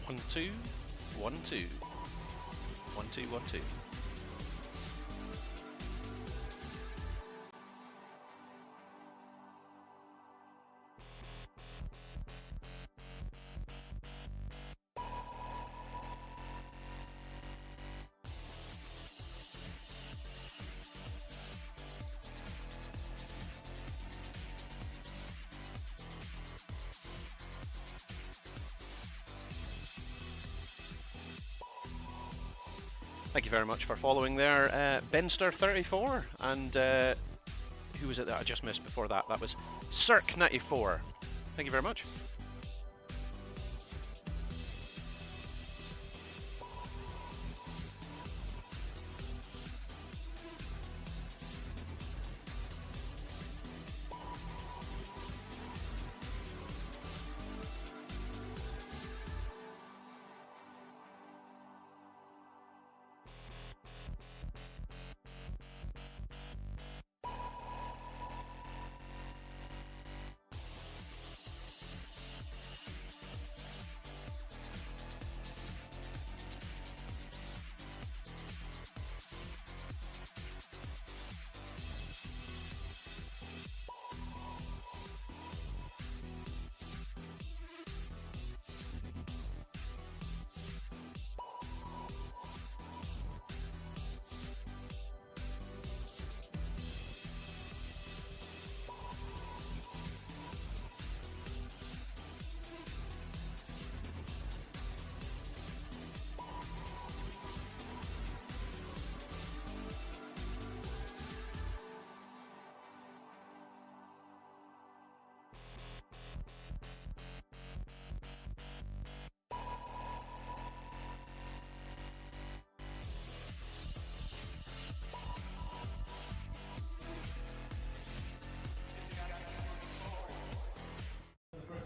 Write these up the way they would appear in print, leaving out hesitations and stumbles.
1 2 1 2 1 2 1 2. Thank you very much for following there, Benster34, and who was it that I just missed before that? That was Cirque94. Thank you very much.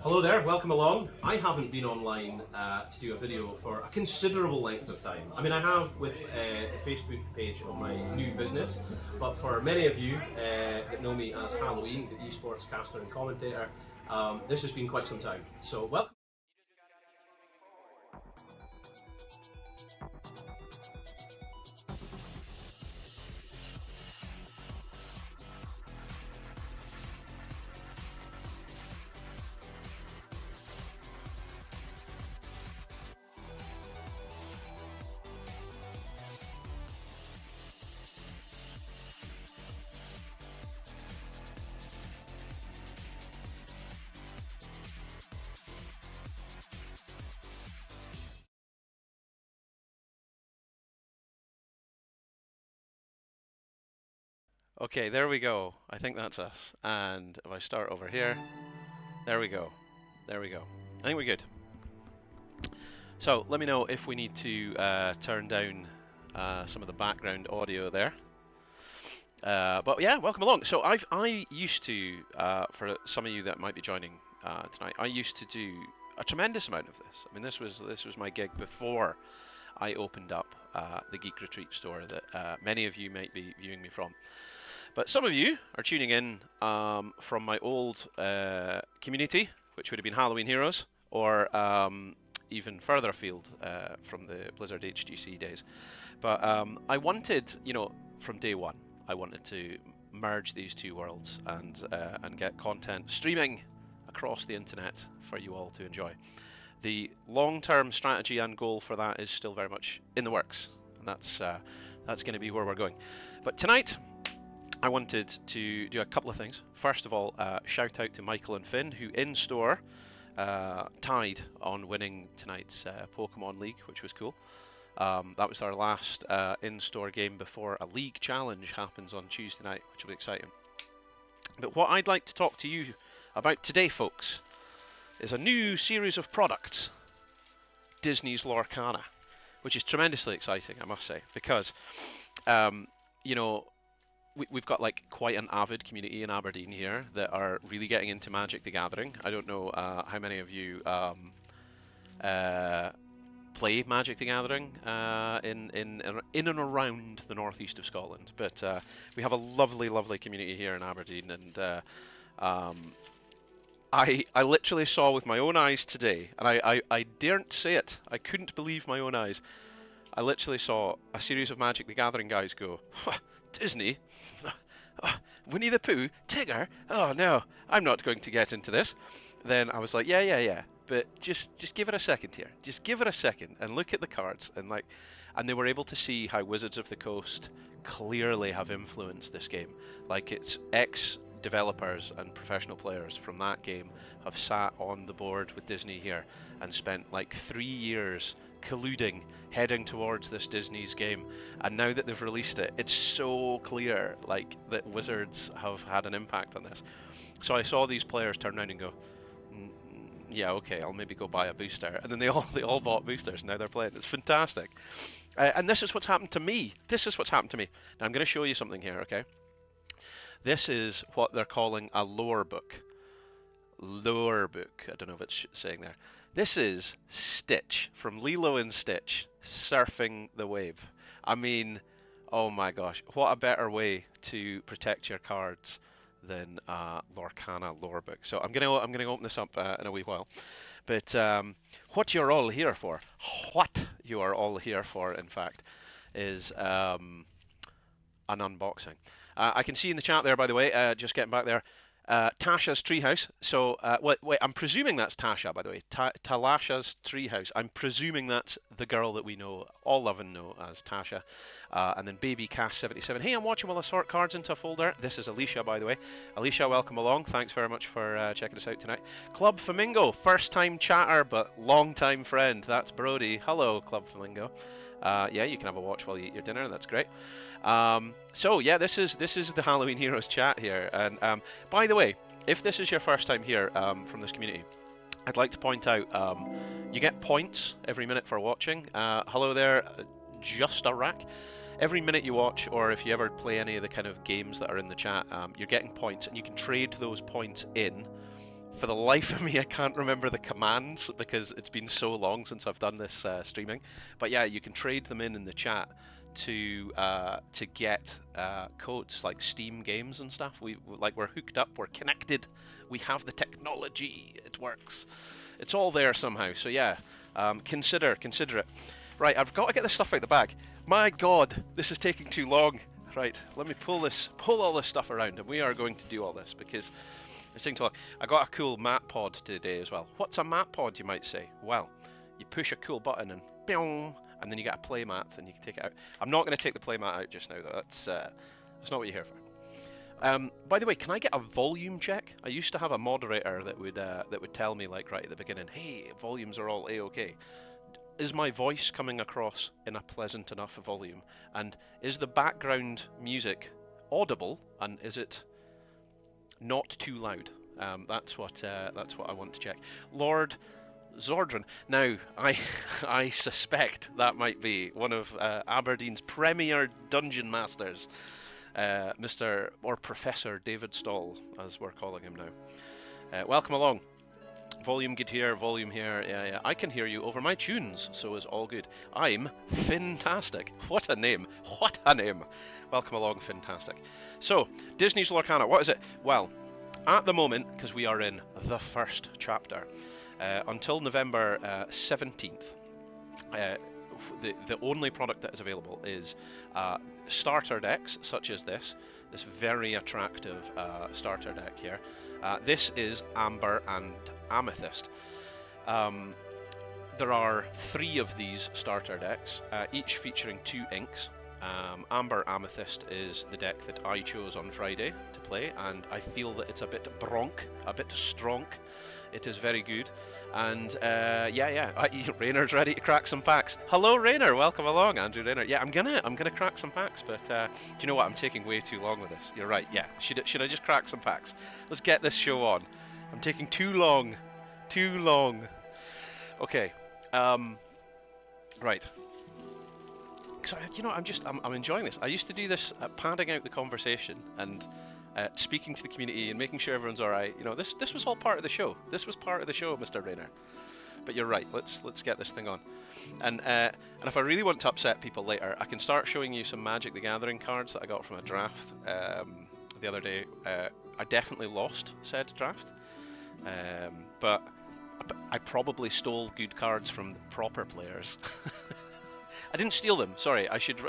Hello there, welcome along. I haven't been online to do a video for a considerable length of time. I mean, I have with the Facebook page of my new business, but for many of you that know me as Halloween, the esports caster and commentator, this has been quite some time. So welcome. Okay, there we go. I think that's us. And if I start over here, there we go. There we go. I think we're good. So let me know if we need to turn down some of the background audio there. But yeah, welcome along. So I used to, for some of you that might be joining tonight, I used to do a tremendous amount of this. I mean, this was my gig before I opened up the Geek Retreat store that many of you might be viewing me from. But some of you are tuning in from my old community, which would have been Halloween Heroes, or even further afield from the Blizzard HGC days. But I wanted, from day one, I wanted to merge these two worlds and get content streaming across the internet for you all to enjoy. The long-term strategy and goal for that is still very much in the works, and that's going to be where we're going. But tonight, I wanted to do a couple of things. First of all, shout out to Michael and Finn, who in store tied on winning tonight's Pokemon League, which was cool. That was our last in-store game before a league challenge happens on Tuesday night, which will be exciting. But what I'd like to talk to you about today, folks, is a new series of products, Disney's Lorcana, which is tremendously exciting, I must say, because, we've got like quite an avid community in Aberdeen here that are really getting into Magic the Gathering. I don't know how many of you play Magic the Gathering in and around the northeast of Scotland, but we have a lovely community here in Aberdeen, and I literally saw with my own eyes today, and I daren't say it. I couldn't believe my own eyes. I literally saw a series of Magic the Gathering guys go, Disney? Winnie the Pooh? Tigger? Oh no, I'm not going to get into this. Then I was like, yeah. But just give it a second here. Just give it a second and look at the cards and they were able to see how Wizards of the Coast clearly have influenced this game. Like its ex developers and professional players from that game have sat on the board with Disney here and spent like 3 years colluding, heading towards this Disney's game. And now that they've released it, it's so clear like that Wizards have had an impact on this. So I saw these players turn around and go, yeah, okay, I'll maybe go buy a booster. And then they all bought boosters. Now they're playing. It's fantastic. And this is what's happened to me. This is what's happened to me. Now I'm going to show you something here, okay? This is what they're calling a lore book. Lore book. I don't know if it's saying there. This is Stitch from Lilo and Stitch surfing the wave. I mean, oh my gosh, what a better way to protect your cards than Lorcana lore book. So I'm gonna open this up in a wee while. But what you're all here for, in fact, is an unboxing. I can see in the chat there, by the way, just getting back there, Tasha's Treehouse. So, wait, I'm presuming that's Tasha, by the way. Talasha's Treehouse. I'm presuming that's the girl that we know, all love and know as Tasha. And then Baby Cash 77. Hey, I'm watching while I sort cards into a folder. This is Alicia, by the way. Alicia, welcome along. Thanks very much for checking us out tonight. Club Flamingo, first time chatter, but long time friend. That's Brody. Hello, Club Flamingo. Yeah, you can have a watch while you eat your dinner. That's great. So yeah, this is the Halloween Heroes chat here. And by the way, if this is your first time here from this community, I'd like to point out you get points every minute for watching. Hello there, Just a Rack. Every minute you watch, or if you ever play any of the kind of games that are in the chat, you're getting points, and you can trade those points in. For the life of me, I can't remember the commands because it's been so long since I've done this streaming. But yeah, you can trade them in the chat to get codes like Steam games and stuff. We're hooked up, we're connected, we have the technology, it works. It's all there somehow. So yeah, consider it. Right, I've got to get this stuff out the bag. My God, this is taking too long. Right, let me pull all this stuff around, and we are going to do all this because it's taking too long. I got a cool mat pod today as well. What's a mat pod, you might say? Well, you push a cool button and boom, and then you get a play mat and you can take it out. I'm not going to take the play mat out just now though. That's not what you're here for. By the way, can I get a volume check? I used to have a moderator that would tell me like right at the beginning, hey, volumes are all a-okay. Is my voice coming across in a pleasant enough volume? And is the background music audible? And is it not too loud? That's what I want to check. Lord Zordran. Now, I suspect that might be one of Aberdeen's premier dungeon masters, Mr. or Professor David Stall, as we're calling him now. Welcome along. Volume good here, volume here. Yeah. I can hear you over my tunes, so is all good. I'm Fantastic. What a name. What a name. Welcome along, Fantastic. So, Disney's Lorcana, what is it? Well, at the moment, because we are in the first chapter, until November 17th, the only product that is available is starter decks such as this very attractive starter deck here. This is Amber and Amethyst. There are 3 of these starter decks, each featuring 2 inks. Amber Amethyst is the deck that I chose on Friday to play, and I feel that it's a bit bronk, a bit stronk. It is very good, and Rayner's ready to crack some packs. Hello, Rayner. Welcome along, Andrew Rayner. Yeah, I'm gonna crack some packs, but do you know what? I'm taking way too long with this. You're right. Yeah, should I just crack some packs? Let's get this show on. I'm taking too long. Too long. Okay. Right. So, you know, I'm enjoying this. I used to do this, padding out the conversation and speaking to the community and making sure everyone's all right. You know, this was all part of the show. This was part of the show, Mr. Rayner. But you're right. Let's get this thing on. And if I really want to upset people later, I can start showing you some Magic the Gathering cards that I got from a draft the other day. I definitely lost said draft. But I probably stole good cards from the proper players. I didn't steal them. Sorry, I should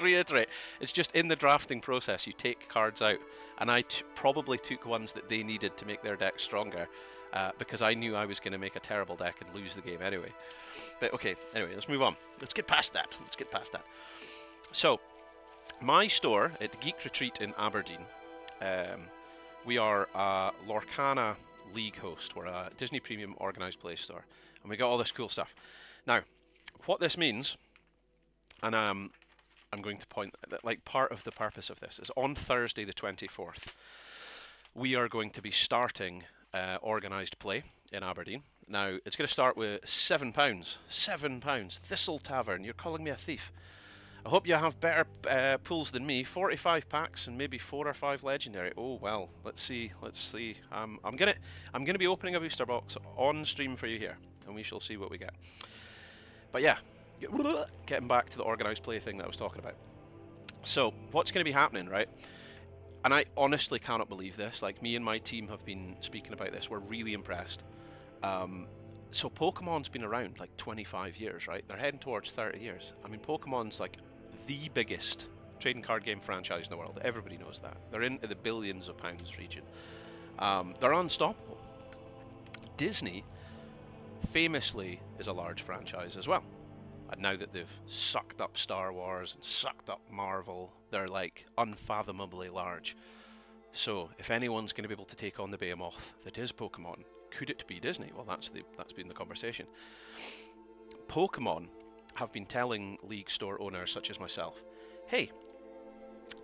reiterate. It's just in the drafting process, you take cards out, and I probably took ones that they needed to make their deck stronger, because I knew I was going to make a terrible deck and lose the game anyway. But okay, anyway, let's move on. Let's get past that. So, my store at Geek Retreat in Aberdeen, we are a Lorcana League host. We're a Disney Premium organised play store, and we got all this cool stuff. Now, what this means, and I'm going to point that, like, part of the purpose of this is on Thursday the 24th, we are going to be starting organised play in Aberdeen. Now, it's going to start with £7. £7. Thistle Tavern, you're calling me a thief. I hope you have better pools than me. 45 packs and maybe 4 or 5 legendary. Oh well, let's see. I'm gonna be opening a booster box on stream for you here, and we shall see what we get. But yeah, getting back to the organised play thing that I was talking about. So what's going to be happening, right? And I honestly cannot believe this. Like, me and my team have been speaking about this. We're really impressed. So Pokemon's been around like 25 years, right? They're heading towards 30 years. I mean, Pokemon's like the biggest trading card game franchise in the world. Everybody knows that. They're into the billions of pounds region. They're unstoppable. Disney famously is a large franchise as well. And now that they've sucked up Star Wars and sucked up Marvel, they're like unfathomably large. So if anyone's going to be able to take on the behemoth that is Pokemon, could it be Disney? Well, that's been the conversation. Pokemon have been telling League store owners such as myself, hey,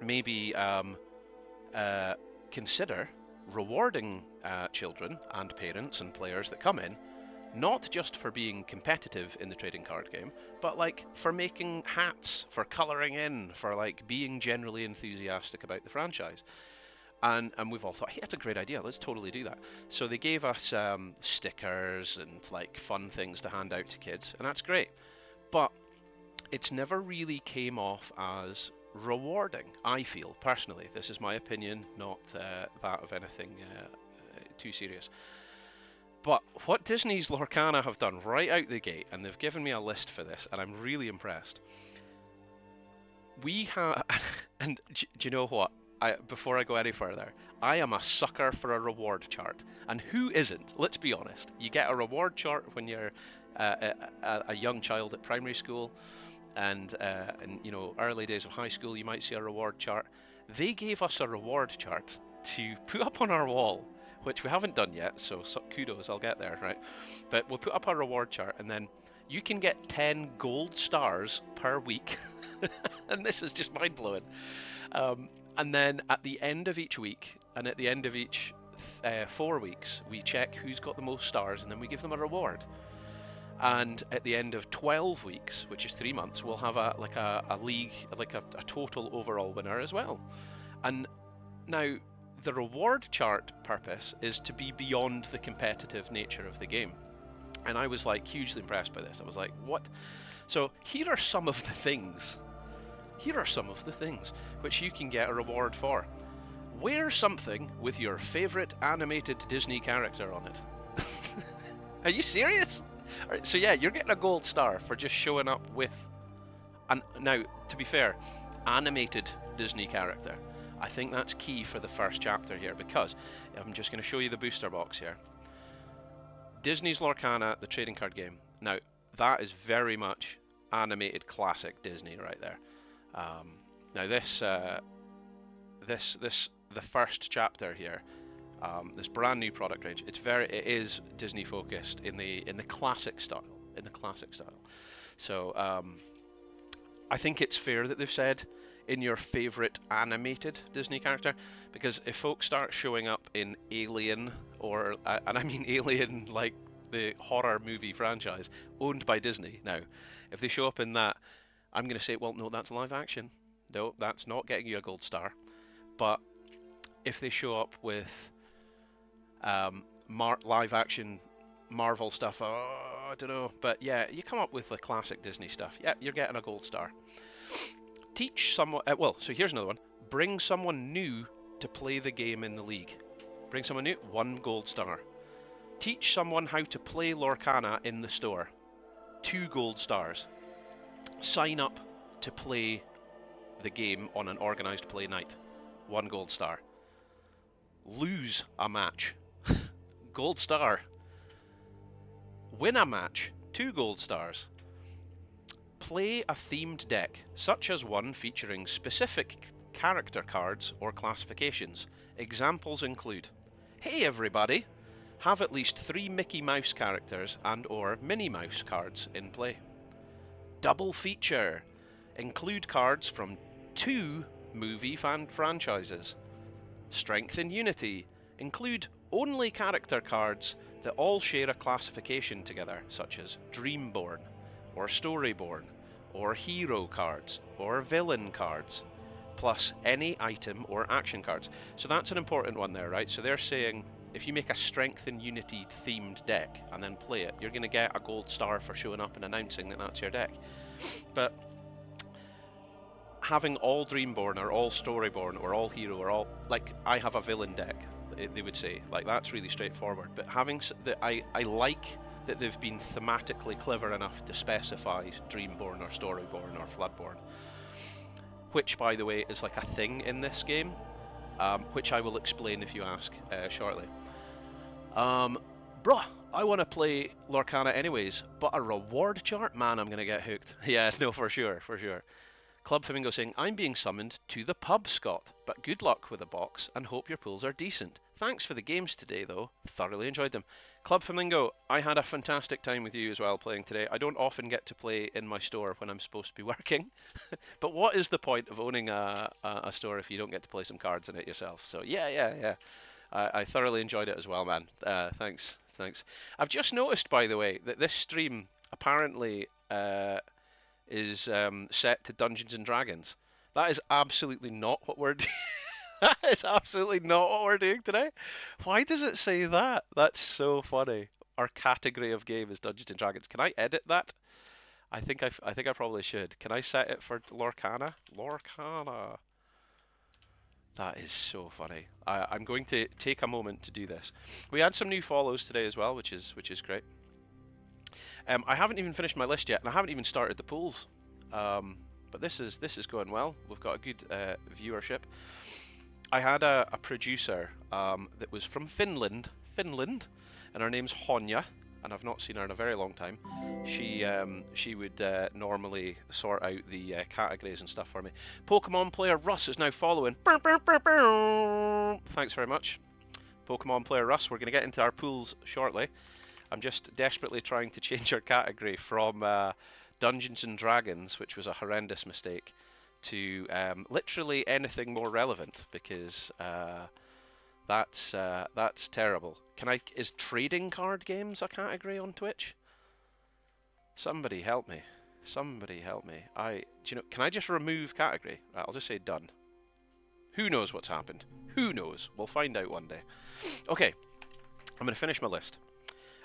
maybe consider rewarding children and parents and players that come in, not just for being competitive in the trading card game, but like for making hats, for colouring in, for like being generally enthusiastic about the franchise. And we've all thought, hey, that's a great idea, let's totally do that. So they gave us stickers and like fun things to hand out to kids, and that's great. But it's never really came off as rewarding, I feel, personally. This is my opinion, not that of anything too serious. But what Disney's Lorcana have done right out the gate, and they've given me a list for this, and I'm really impressed. We have, and do you know what? Before I go any further, I am a sucker for a reward chart, and who isn't? Let's be honest. You get a reward chart when you're a young child at primary school, and you know, early days of high school, you might see a reward chart. They gave us a reward chart to put up on our wall, which we haven't done yet, so kudos, I'll get there, right? But we'll put up a reward chart, and then you can get 10 gold stars per week, and this is just mind-blowing. And then at the end of each week, and at the end of each 4 weeks, we check who's got the most stars, and then we give them a reward. And at the end of 12 weeks, which is 3 months, we'll have a league, like a total overall winner as well. And now, the reward chart purpose is to be beyond the competitive nature of the game. And I was like hugely impressed by this. I was like, what? So here are some of the things. Which you can get a reward for. Wear something with your favourite animated Disney character on it. Are you serious? Right, so yeah, you're getting a gold star for just showing up with... And now, to be fair, animated Disney character. I think that's key for the first chapter here, because I'm just going to show you the booster box here. Disney's Lorcana, the trading card game. Now, that is very much animated classic Disney right there. Now the first chapter here, this brand new product range, it is Disney focused in the classic style, So I think it's fair that they've said in your favorite animated Disney character, because if folks start showing up in Alien, or and I mean Alien like the horror movie franchise owned by Disney now, if they show up in that, I'm going to say, well, no, that's live action. No, that's not getting you a gold star. But if they show up with live action Marvel stuff, oh, I don't know. But yeah, you come up with the classic Disney stuff. Yeah, you're getting a gold star. Teach someone... well, so here's another one. Bring someone new to play the game in the league. Bring someone new, 1 gold star. Teach someone how to play Lorcana in the store, 2 gold stars. Sign up to play the game on an organised play night, 1 gold star. Lose a match, gold star. Win a match, 2 gold stars. Play a themed deck, such as one featuring specific character cards or classifications. Examples include: hey everybody, have at least 3 Mickey Mouse characters and or Minnie Mouse cards in play. Double feature, include cards from 2 movie fan franchises. Strength in Unity, include only character cards that all share a classification together, such as Dreamborn, or Storyborn, or Hero cards, or Villain cards, plus any item or action cards. So that's an important one there, right? So they're saying if you make a Strength in Unity themed deck and then play it, you're going to get a gold star for showing up and announcing that that's your deck. But having all Dreamborn or all Storyborn or all Hero or all, like, I have a villain deck, they would say, like, that's really straightforward. But having I like that they've been thematically clever enough to specify Dreamborn or Storyborn or Floodborn, which, by the way, is like a thing in this game, which I will explain if you ask shortly. Bruh, I want to play Lorcana anyways, but a reward chart? Man, I'm going to get hooked. Yeah, no, for sure, for sure. Club Flamingo saying, I'm being summoned to the pub, Scott, but good luck with the box and hope your pools are decent. Thanks for the games today, though. Thoroughly enjoyed them. Club Flamingo, I had a fantastic time with you as well playing today. I don't often get to play in my store when I'm supposed to be working, but what is the point of owning a store if you don't get to play some cards in it yourself? So yeah. I thoroughly enjoyed it as well, man. Thanks. I've just noticed, by the way, that this stream apparently is set to Dungeons and Dragons. That is absolutely not what we're doing. That is absolutely not what we're doing today. Why does it say that? That's so funny. Our category of game is Dungeons and Dragons. Can I edit that? I think I probably should. Can I set it for Lorcana? Lorcana. That is so funny. I'm going to take a moment to do this. We had some new follows today as well, which is great. I haven't even finished my list yet, and I haven't even started the pools. But this is going well. We've got a good viewership. I had a producer that was from Finland, and her name's Honya, and I've not seen her in a very long time. She would normally sort out the categories and stuff for me. Pokemon player Russ is now following. Thanks very much, Pokemon player Russ. We're going to get into our pools shortly. I'm just desperately trying to change our category from Dungeons and Dragons, which was a horrendous mistake, to literally anything more relevant, because that's terrible. Is trading card games a category on Twitch? Somebody help me. Can I just remove category? Right, I'll just say done. Who knows what's happened? Who knows? We'll find out one day. Okay, I'm going to finish my list.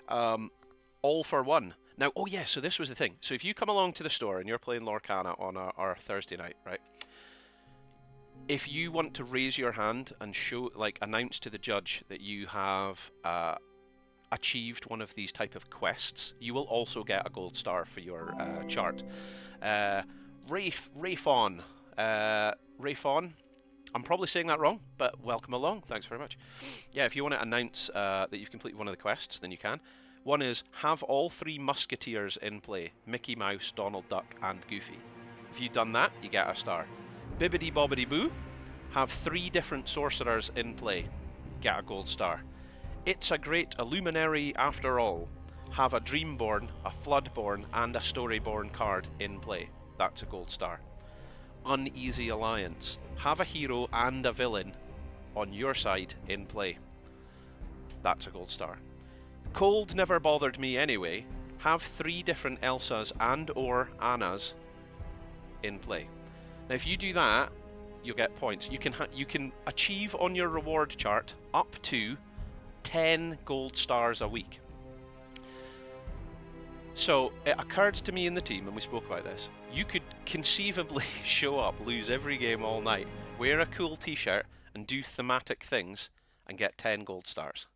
All for one. Now, oh yeah, so this was the thing. So if you come along to the store and you're playing Lorcana on our Thursday night, right? If you want to raise your hand and announce to the judge that you have achieved one of these type of quests, you will also get a gold star for your chart. Rayfon, I'm probably saying that wrong, but welcome along. Thanks very much. Yeah, if you want to announce that you've completed one of the quests, then you can. One is, have all 3 Musketeers in play. Mickey Mouse, Donald Duck, and Goofy. If you've done that, you get a star. Bibbidi Bobbidi Boo, have 3 different sorcerers in play. Get a gold star. It's a great Illuminary after all. Have a Dreamborn, a Floodborn, and a Storyborn card in play. That's a gold star. Uneasy Alliance. Have a hero and a villain on your side in play. That's a gold star. Cold never bothered me anyway. Have 3 different Elsas and or Annas in play. Now if you do that, you'll get points. You can achieve on your reward chart up to 10 gold stars a week. So it occurred to me in the team, and we spoke about this, you could conceivably show up, lose every game all night, wear a cool t-shirt and do thematic things, and get 10 gold stars.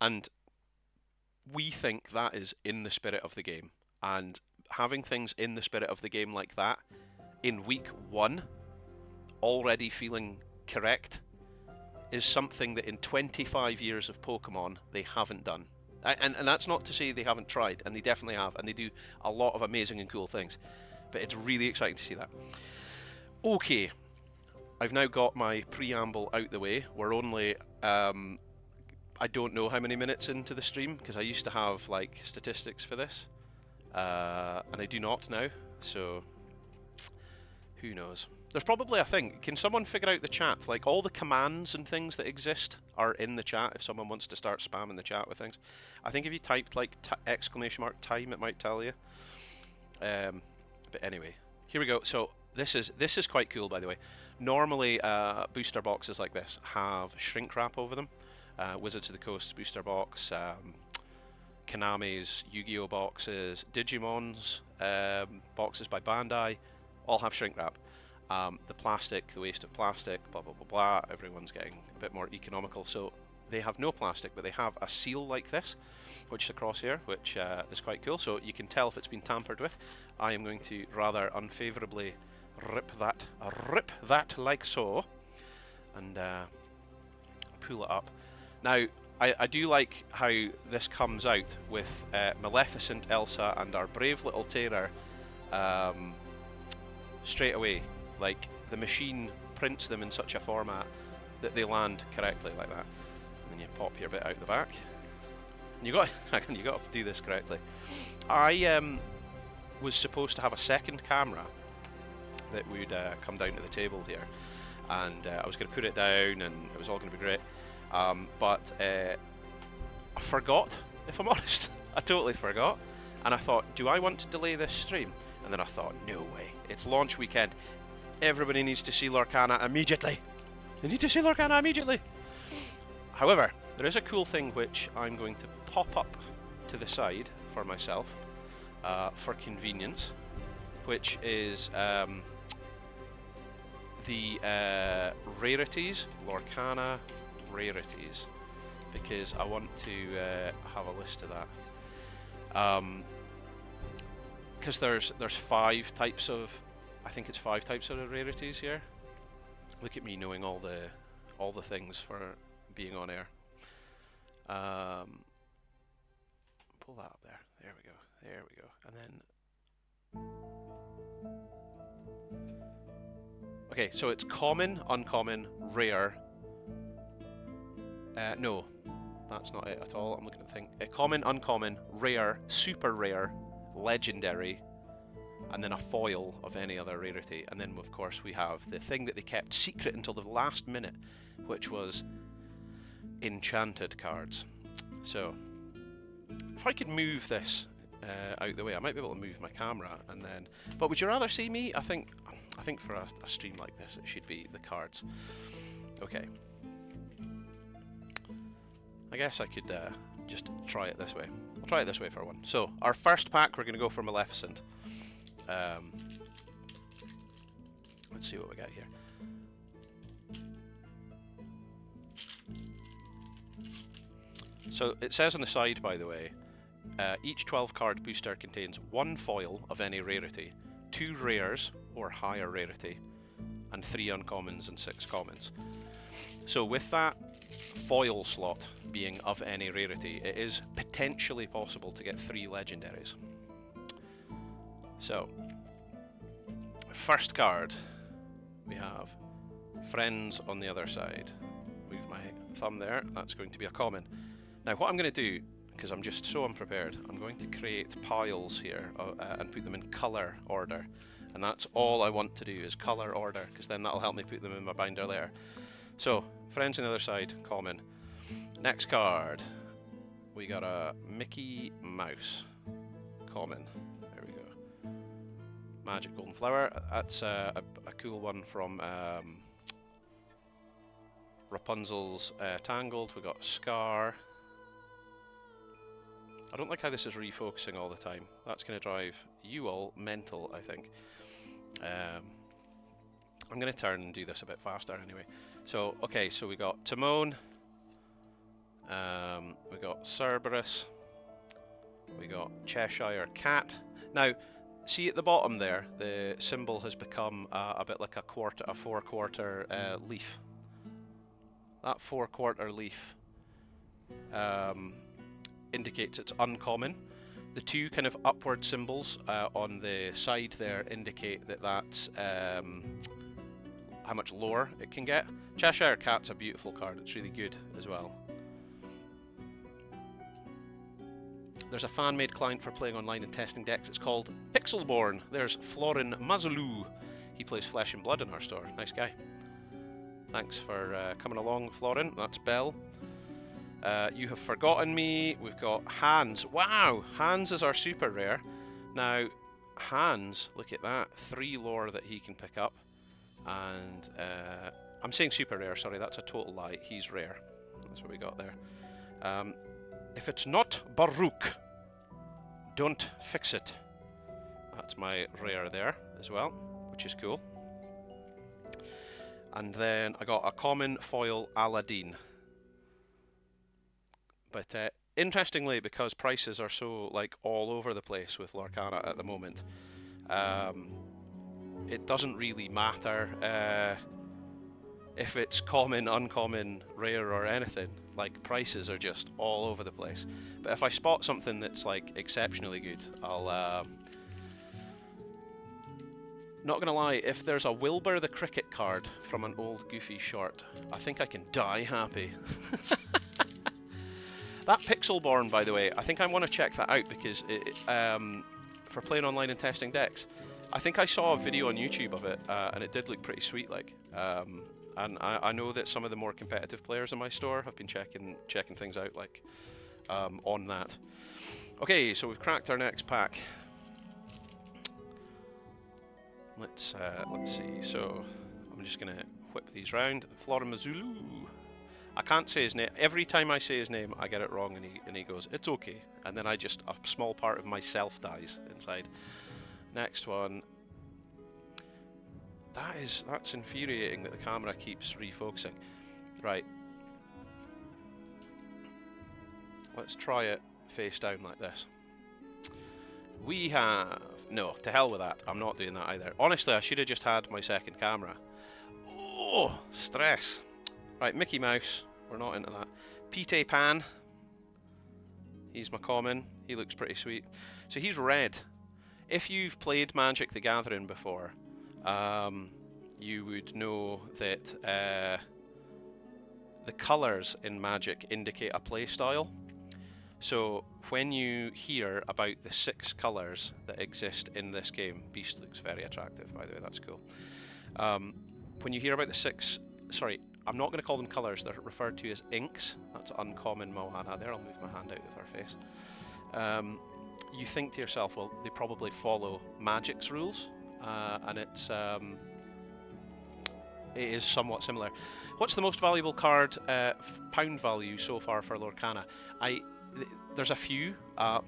And we think that is in the spirit of the game. And having things in the spirit of the game like that in week 1, already feeling correct, is something that in 25 years of Pokemon they haven't done. And that's not to say they haven't tried, and they definitely have, and they do a lot of amazing and cool things. But it's really exciting to see that. Okay, I've now got my preamble out the way. We're only, I don't know how many minutes into the stream, because I used to have like statistics for this, and I do not now, so who knows. There's probably a thing. Can someone figure out the chat? Like all the commands and things that exist are in the chat if someone wants to start spamming the chat with things. I think if you typed like exclamation mark time, it might tell you. But anyway, here we go. So this is quite cool, by the way. Normally, booster boxes like this have shrink wrap over them. Wizards of the Coast booster box, Konami's Yu-Gi-Oh boxes, Digimon's boxes by Bandai, all have shrink wrap. The plastic, the waste of plastic, blah blah blah blah. Everyone's getting a bit more economical, so they have no plastic, but they have a seal like this, which is across here, which is quite cool. So you can tell if it's been tampered with. I am going to rather unfavourably rip that like so, and pull it up. Now, I do like how this comes out with Maleficent, Elsa, and our brave little Terror straight away. Like, the machine prints them in such a format that they land correctly like that. And then you pop your bit out the back. And you got to do this correctly. I was supposed to have a second camera that would come down to the table here, and I was going to put it down, and it was all going to be great. But I forgot, if I'm honest. I totally forgot. And I thought, do I want to delay this stream? And then I thought, no way. It's launch weekend. Everybody needs to see Lorcana immediately. They need to see Lorcana immediately. However, there is a cool thing which I'm going to pop up to the side for myself for convenience, which is the rarities, Lorcana rarities, because I want to have a list of that. Because there's 5 types of, I think it's 5 types of rarities here. Look at me knowing all the things for being on air. Pull that up there. There we go. There we go. And then, okay, so it's common, uncommon, rare. No, that's not it at all. I'm looking at the thing. Common, uncommon, rare, super rare, legendary, and then a foil of any other rarity. And then, of course, we have the thing that they kept secret until the last minute, which was enchanted cards. So, if I could move this out the way, I might be able to move my camera, and then. But would you rather see me? I think for a stream like this, it should be the cards. Okay. I guess I could just try it this way. I'll try it this way for one. So, our first pack, we're going to go for Maleficent. Let's see what we got here. So, it says on the side, by the way, each 12 card booster contains 1 foil of any rarity, 2 rares or higher rarity, and 3 uncommons and 6 commons. So with that foil slot being of any rarity, it is potentially possible to get 3 legendaries. So, first card, we have Friends on the other side. Move my thumb there, that's going to be a common. Now what I'm going to do, because I'm just so unprepared, I'm going to create piles here and put them in colour order. And that's all I want to do is colour order, because then that'll help me put them in my binder later. So, Friends on the other side, common. Next card, we got a Mickey Mouse, common. There we go. Magic Golden Flower, that's a cool one from Rapunzel's Tangled. We got Scar. I don't like how this is refocusing all the time. That's going to drive you all mental, I think. I'm going to turn and do this a bit faster anyway. So, okay, so we got Timon, We got Cerberus. We got Cheshire Cat. Now, see at the bottom there, the symbol has become a bit like a 4-quarter leaf. That 4-quarter leaf indicates it's uncommon. The two kind of upward symbols on the side there indicate that that's how much lore it can get. Cheshire Cat's a beautiful card, it's really good as well. There's a fan-made client for playing online and testing decks. It's called Pixelborn. There's Florin Mazulu. He plays Flesh and Blood in our store. Nice guy. Thanks for coming along, Florin. That's Bell. You have forgotten me. We've got Hans. Wow! Hans is our super rare. Now, Hans, look at that. 3 lore that he can pick up. And I'm saying super rare, sorry, that's a total lie. He's rare. That's what we got there. If it's not Baruch, don't fix it. That's my rare there as well, which is cool. And then I got a common foil Aladdin. But interestingly, because prices are so like all over the place with Lorcana at the moment, it doesn't really matter if it's common, uncommon, rare or anything. Like, prices are just all over the place. But if I spot something that's like exceptionally good, I'll not gonna lie, if there's a Wilbur the Cricket card from an old Goofy short, I think I can die happy. That Pixelborn, by the way, I think I want to check that out because for playing online and testing decks, I think I saw a video on YouTube of it and it did look pretty sweet, like. And I know that some of the more competitive players in my store have been checking things out, like, on that. Okay, so we've cracked our next pack. Let's see. So I'm just gonna whip these round. Florin Mazulu. I can't say his name. Every time I say his name, I get it wrong, and he goes, "It's okay," and then a small part of myself dies inside. Next one. That's infuriating that the camera keeps refocusing. Right. Let's try it face down like this. We have... No, to hell with that. I'm not doing that either. Honestly, I should have just had my second camera. Oh, stress. Right, Mickey Mouse. We're not into that. Peter Pan. He's my common. He looks pretty sweet. So he's red. If you've played Magic the Gathering before, you would know that the colours in Magic indicate a play style. So when you hear about the 6 colours that exist in this game, Beast looks very attractive, by the way, that's cool. When you hear about the 6, sorry, I'm not going to call them colours, they're referred to as inks. That's uncommon Moana there, I'll move my hand out of her face. You think to yourself, well, they probably follow Magic's rules, and it is somewhat similar. What's the most valuable card, pound value so far for Lorcana? There's a few.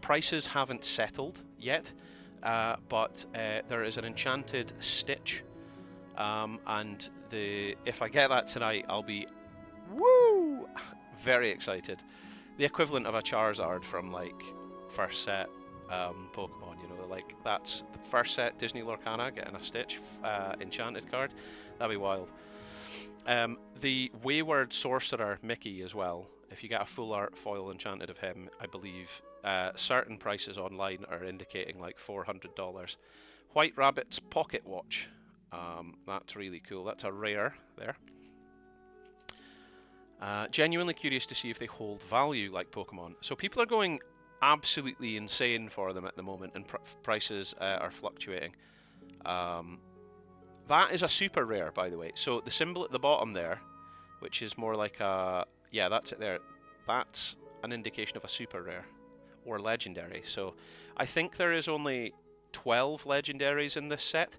Prices haven't settled yet, but there is an enchanted Stitch, and if I get that tonight, I'll be very excited. The equivalent of a Charizard from like first set Pokemon, you know, like that's the first set Disney Lorcana getting a Stitch enchanted card. That'd be wild. The Wayward Sorcerer Mickey as well. If you get a full art foil enchanted of him, I believe certain prices online are indicating like $400. White Rabbit's Pocket Watch. That's really cool. That's a rare there. Genuinely curious to see if they hold value like Pokemon. So people are going absolutely insane for them at the moment, and prices are fluctuating. That is a super rare, by the way. So the symbol at the bottom there, which is more like a... Yeah, that's it there. That's an indication of a super rare or legendary. So I think there is only 12 legendaries in this set.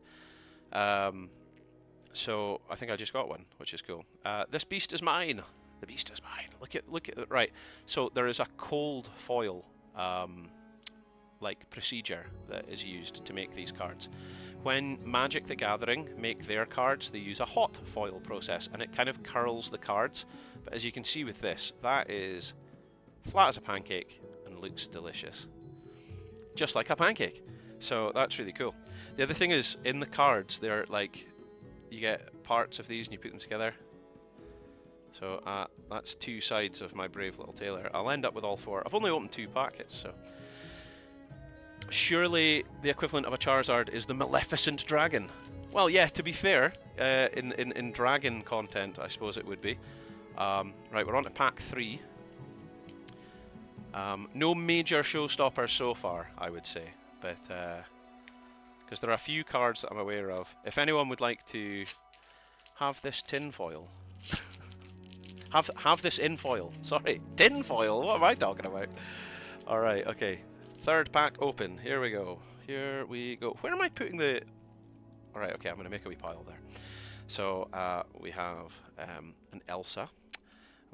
So I think I just got one, which is cool. This beast is mine. The beast is mine. Look at it. Right. So there is a cold foil like procedure that is used to make these cards. When Magic the Gathering make their cards, they use a hot foil process, and it kind of curls the cards. But as you can see with this, that is flat as a pancake, and looks delicious. Just like a pancake. So that's really cool. The other thing is, in the cards, they're like, you get parts of these and you put them together. So that's 2 sides of my brave little tailor. I'll end up with all 4. I've only opened 2 packets, so... Surely the equivalent of a Charizard is the Maleficent Dragon. Well, yeah, to be fair, in dragon content, I suppose it would be. Right, we're on to pack 3. No major showstoppers so far, I would say, but because there are a few cards that I'm aware of. If anyone would like to have this tinfoil, have this in foil. Sorry, tinfoil. What am I talking about? All right, okay. 3rd pack open. Here we go. Here we go. Where am I putting the? All right, okay. I'm gonna make a wee pile there. So we have an Elsa.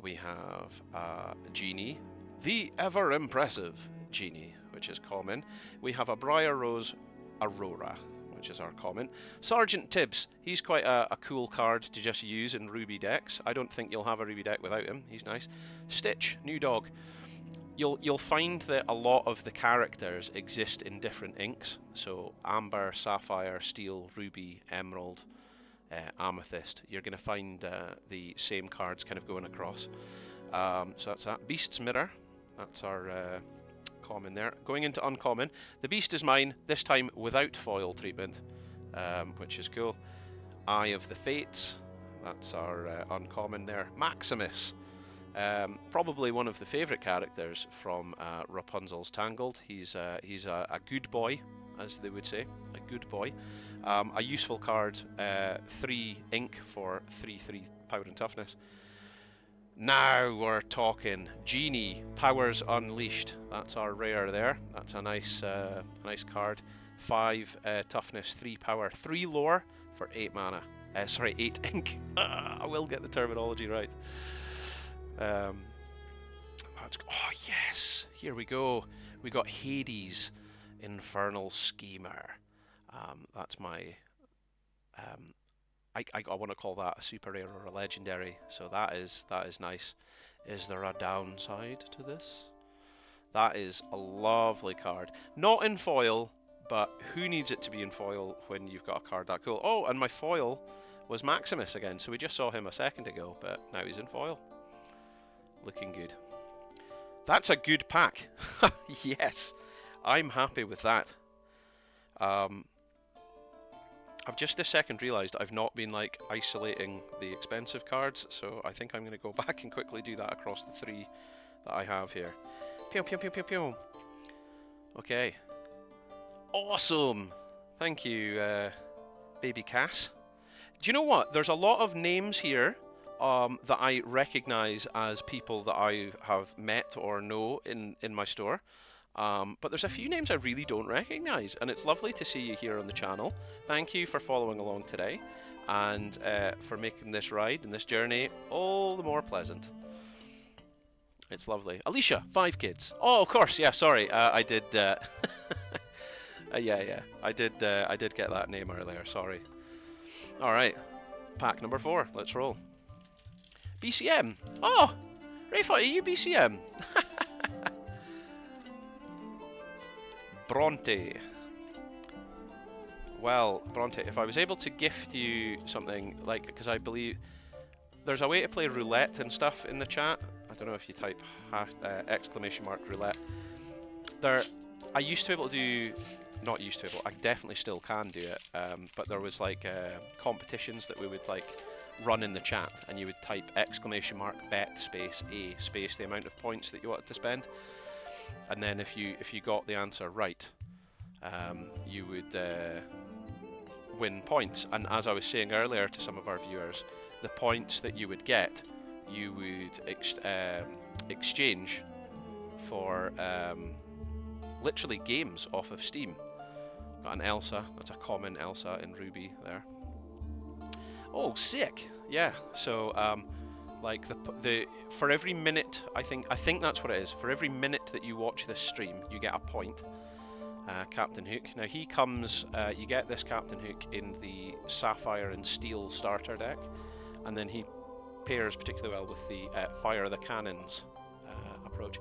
We have a Genie. The ever impressive Genie, which is common. We have a Briar Rose Aurora, which is our common. Sergeant Tibbs, he's quite a cool card to just use in Ruby decks. I don't think you'll have a Ruby deck without him. He's nice. Stitch, new dog. You'll find that a lot of the characters exist in different inks. So Amber, Sapphire, Steel, Ruby, Emerald, Amethyst. You're going to find the same cards kind of going across. So that's that. Beast's Mirror. That's our common there. Going into uncommon. The Beast is mine, this time without foil treatment, which is cool. Eye of the Fates. That's our uncommon there. Maximus. Probably one of the favourite characters from Rapunzel's Tangled. He's a good boy, as they would say. A good boy. A useful card. 3 ink for 3/3 power and toughness. Now we're talking. Genie, Powers Unleashed. That's our rare there. That's a nice card. 5 toughness, 3 power, 3 lore for 8 mana. 8 ink. I will get the terminology right. Oh yes, here we go. We got Hades, Infernal Schemer. That's my... I want to call that a super rare or a legendary, so that is nice. Is there a downside to this? That is a lovely card. Not in foil, but who needs it to be in foil when you've got a card that cool? Oh, and my foil was Maximus again, so we just saw him a second ago, but now he's in foil. Looking good. That's a good pack. Yes, I'm happy with that. I've just this second realised I've not been like isolating the expensive cards, so I think I'm going to go back and quickly do that across the 3 that I have here. Pew pew pew pew pew. Okay. Awesome. Thank you, baby Cass. Do you know what? There's a lot of names here that I recognise as people that I have met or know in my store. But there's a few names I really don't recognise, and it's lovely to see you here on the channel. Thank you for following along today, and for making this ride and this journey all the more pleasant. It's lovely. Alicia, 5 kids. Oh, of course, yeah, sorry, I did... yeah, I did get that name earlier, sorry. Alright, pack number 4, let's roll. BCM! Oh! Rafa, are you BCM? Bronte. Well, Bronte, if I was able to gift you something, like, because I believe there's a way to play roulette and stuff in the chat. I don't know if you type exclamation mark roulette. I used to be able to do, not used to be able, I definitely still can do it, but there was like competitions that we would like run in the chat, and you would type exclamation mark bet space A space the amount of points that you wanted to spend. And then if you got the answer right, you would win points. And as I was saying earlier to some of our viewers, the points that you would get, you would exchange for literally games off of Steam. Got an Elsa, that's a common Elsa in Ruby there. Oh, sick! Yeah, so like the for every minute, I think that's what it is. For every minute that you watch this stream, you get a point. Captain Hook. Now he comes. You get this Captain Hook in the Sapphire and Steel starter deck, and then he pairs particularly well with the Fire the Cannons approach.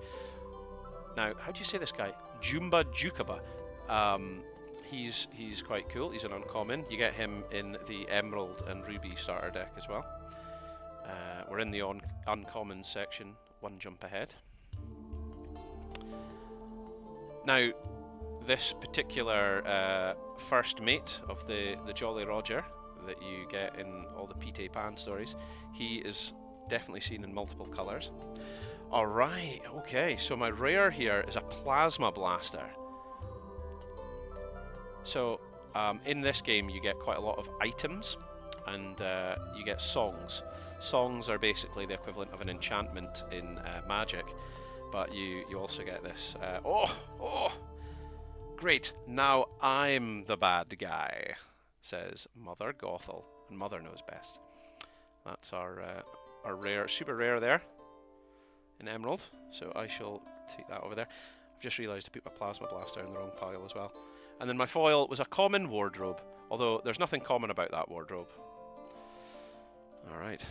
Now, how do you say this guy? Jumba Jukaba. He's quite cool. He's an uncommon. You get him in the Emerald and Ruby starter deck as well. We're in the uncommon section, one jump ahead. Now, this particular first mate of the Jolly Roger that you get in all the Peter Pan stories, he is definitely seen in multiple colours. Alright, okay, so my rare here is a Plasma Blaster. So, in this game you get quite a lot of items, and you get songs. Songs are basically the equivalent of an enchantment in Magic, but you also get this. Oh! Great, now I'm the bad guy, says Mother Gothel, and Mother knows best. That's our rare, super rare there in Emerald, so I shall take that over there. I've just realised I put my Plasma Blaster in the wrong pile as well. And then my foil was a common wardrobe, although there's nothing common about that wardrobe. Alright,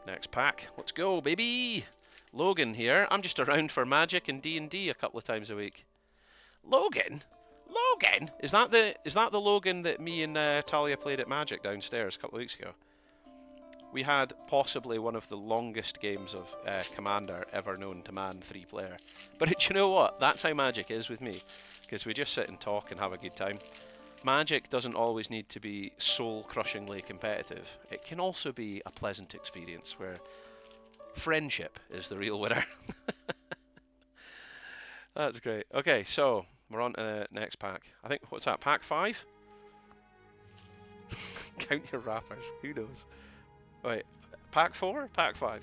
next pack, let's go baby! Logan here, I'm just around for Magic and D&D a couple of times a week. Logan? Logan? Is that the Logan that me and Talia played at Magic downstairs a couple of weeks ago? We had possibly one of the longest games of Commander ever known to man 3-player. But you know what? That's how Magic is with me. Because we just sit and talk and have a good time. Magic doesn't always need to be soul-crushingly competitive. It can also be a pleasant experience where friendship is the real winner. That's great. Okay, so we're on to the next pack. I think, what's that, pack 5? Count your wrappers, who knows? Wait, pack 4? Pack 5?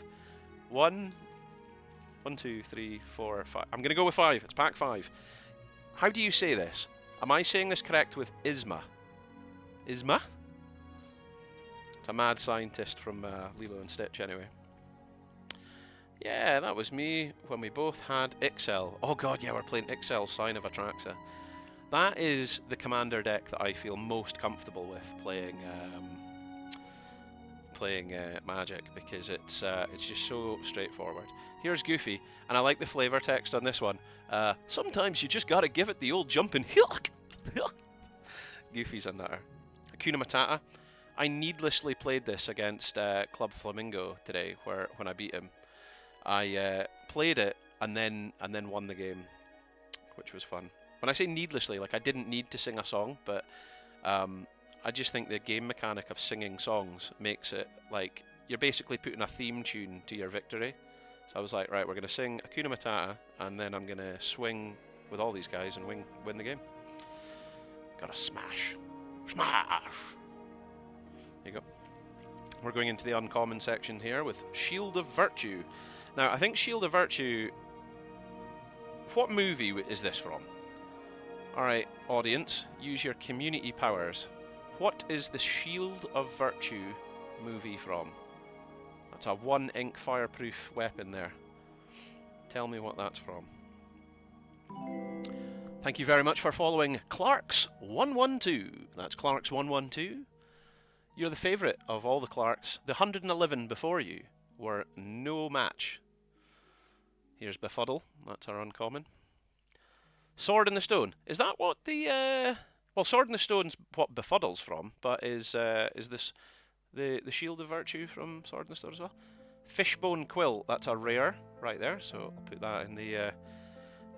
1, 2, 3, 4, 5. I'm going to go with 5. It's pack 5. How do you say this? Am I saying this correct with Isma? Isma? It's a mad scientist from Lilo and Stitch, anyway. Yeah, that was me when we both had Ixel. Oh god, yeah, we're playing Ixel, Sign of Atraxa. That is the commander deck that I feel most comfortable with playing Magic, because it's just so straightforward. Here's Goofy, and I like the flavor text on this one. Sometimes you just gotta give it the old jumping. Goofy's a nutter. Hakuna Matata. I needlessly played this against Club Flamingo today, when I beat him. I played it and then won the game, which was fun. When I say needlessly, like I didn't need to sing a song, but I just think the game mechanic of singing songs makes it like you're basically putting a theme tune to your victory. So I was like, right, we're going to sing Hakuna Matata, and then I'm going to swing with all these guys and win the game. Gotta smash. Smash! There you go. We're going into the uncommon section here with Shield of Virtue. Now, I think Shield of Virtue... What movie is this from? Alright, audience, use your community powers. What is the Shield of Virtue movie from? That's a 1-ink fireproof weapon there. Tell me what that's from. Thank you very much for following Clarks112. That's Clarks112. You're the favourite of all the Clarks. The 111 before you were no match. Here's Befuddle, that's our uncommon. Sword in the Stone. Is that what the... Well, Sword in the Stone's what Befuddle's from, but is this the Shield of Virtue from Sword in the Stone as well? Fishbone Quill, that's a rare right there, so I'll put that in the